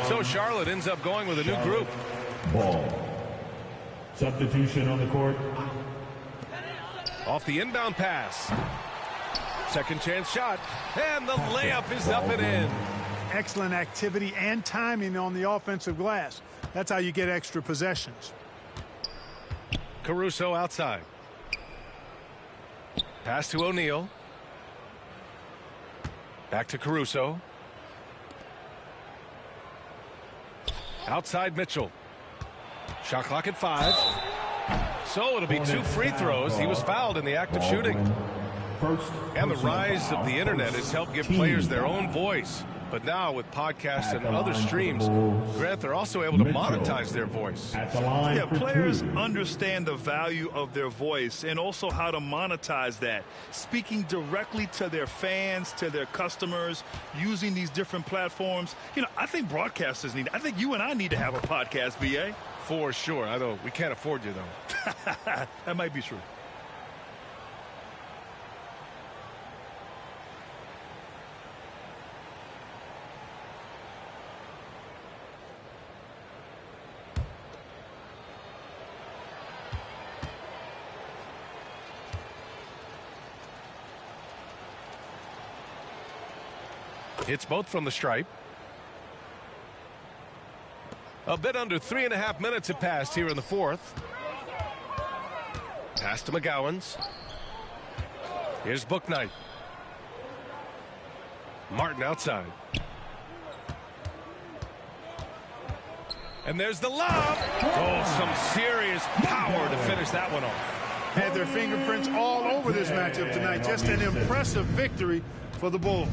So Charlotte ends up going with a new group. Ball. Substitution on the court. Off the inbound pass. Second chance shot. And the layup is up and in. Excellent activity and timing on the offensive glass. That's how you get extra possessions. Caruso outside. Pass to O'Neal. Back to Caruso. Outside Mitchell. Shot clock at 5. So it'll be 2 free throws. He was fouled in the act of shooting. And the rise of the internet has helped give players their own voice. But now with podcasts and other streams, Grant, they're also able to monetize their voice. Yeah, players understand the value of their voice and also how to monetize that. Speaking directly to their fans, to their customers, using these different platforms. You know, I think broadcasters need, I think you and I need to have a podcast, BA. For sure. I know we can't afford you, though. That might be true. Hits both from the stripe. A bit under 3.5 minutes have passed here in the fourth. Pass to McGowan's. Here's Bouknight. Martin outside. And there's the lob. Oh, some serious power to finish that one off. Had their fingerprints all over this matchup tonight. Just an impressive victory for the Bulls.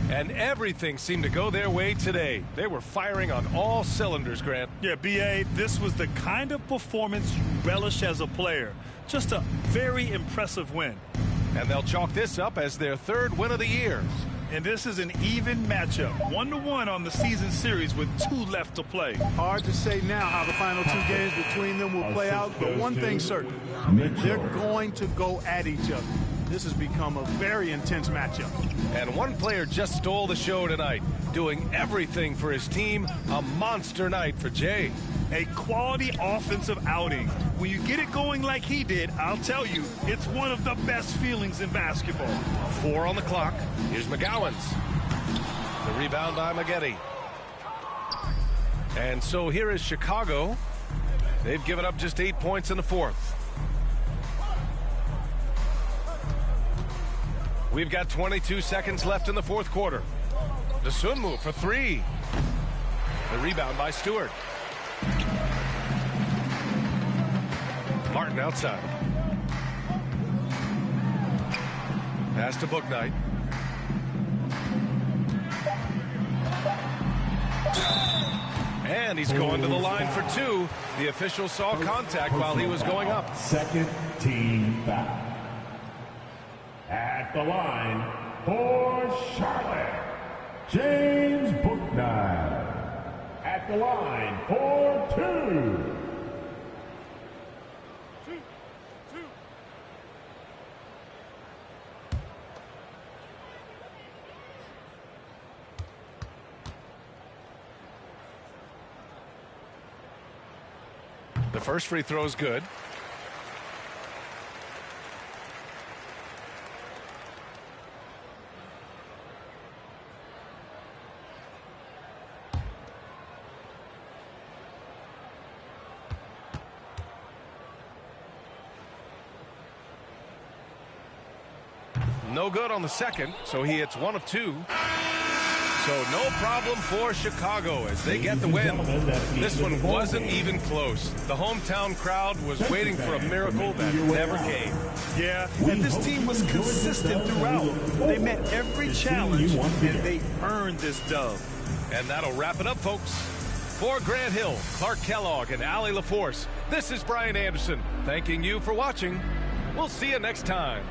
And everything seemed to go their way today. They were firing on all cylinders, Grant. Yeah, B.A., this was the kind of performance you relish as a player. Just a very impressive win. And they'll chalk this up as their 3rd win of the year. And this is an even matchup. 1-1 on the season series with 2 left to play. Hard to say now how the final 2 games between them will play out, but one thing's certain. They're going to go at each other. This has become a very intense matchup. And one player just stole the show tonight, doing everything for his team. A monster night for Jay. A quality offensive outing. When you get it going like he did, I'll tell you, it's one of the best feelings in basketball. 4 on the clock. Here's McGowan's. The rebound by Maggette. And so here is Chicago. They've given up just 8 points in the fourth. We've got 22 seconds left in the fourth quarter. The Sun move for 3. The rebound by Stewart. Martin outside. Pass to Bouknight. And he's going to the line for two. The official saw contact while he was going up. Second team foul. At the line for Charlotte, James Bouknight. At the line for two. The first free throw is good. No good on the second, so he hits one of two. So no problem for Chicago as they get the win. This one wasn't even close. The hometown crowd was waiting for a miracle that never came. Yeah, and this team was consistent throughout. They met every challenge, and they earned this dub. And that'll wrap it up, folks. For Grant Hill, Clark Kellogg, and Allie LaForce, this is Brian Anderson, thanking you for watching. We'll see you next time.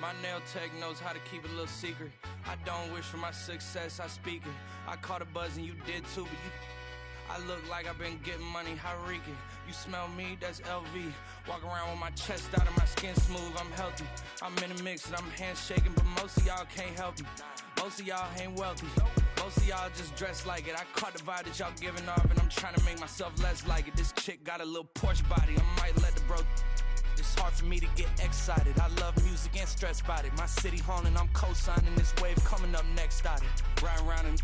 My nail tech knows how to keep it a little secret. I don't wish for my success, I speak it. I caught a buzz and you did too, but I look like I've been getting money, how reek it. You smell me, that's LV. Walk around with my chest out and my skin smooth, I'm healthy. I'm in a mix and I'm handshaking, but most of y'all can't help me. Most of y'all ain't wealthy. Most of y'all just dress like it. I caught the vibe that y'all giving off and I'm trying to make myself less like it. This chick got a little Porsche body, I might let the bro. It's hard for me to get excited. I love music and stress about it. My city haunting, I'm co-signing this wave coming up next out it. Riding around and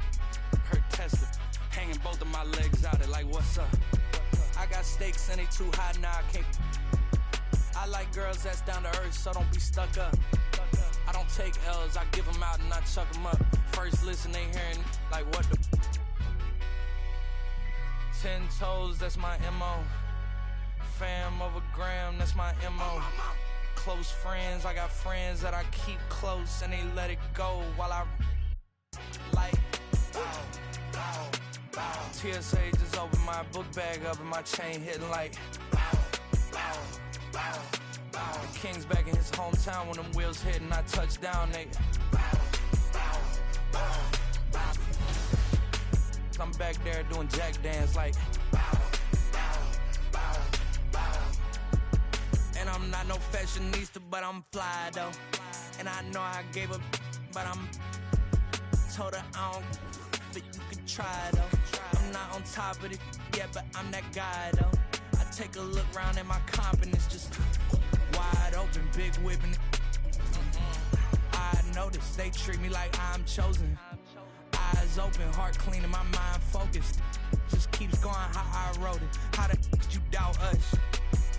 her Tesla, hanging both of my legs out it like what's up? I got stakes and they too high now I can't. I like girls that's down to earth, so don't be stuck up. I don't take L's, I give them out and I chuck them up. First listen, they hearing like what the 10 toes, that's my MO. Fam over gram, that's my MO. Close friends, I got friends that I keep close and they let it go while I like TSA just opened my book bag up and my chain hitting like King's back in his hometown when them wheels hit and I touch down, they I'm back there doing jack dance like and I'm not no fashionista, but I'm fly though. And I know I gave up, but I'm told her I don't, but you can try though. I'm not on top of it yet, but I'm that guy though. I take a look around and my confidence just wide open, big whipping. I notice they treat me like I'm chosen. Eyes open, heart clean, and my mind focused. Just keeps going how I wrote it. How the could you doubt us?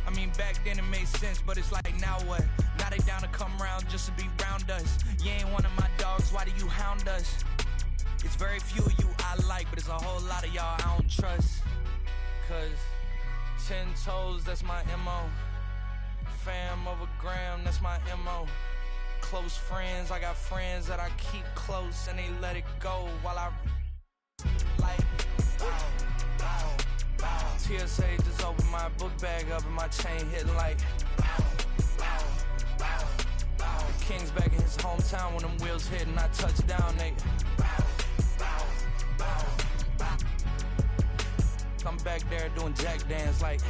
I mean, back then it made sense, but it's like, now what? Now they down to come round just to be round us. You ain't one of my dogs, why do you hound us? It's very few of you I like, but it's a whole lot of y'all I don't trust. Cause 10 toes, that's my MO. Fam over gram, that's my MO. close friends. I got friends that I keep close and they let it go while I like. TSA just opened my book bag up and my chain hitting like. The King's back in his hometown when them wheels hit and I touch down, nigga. I'm back there doing jack dance like.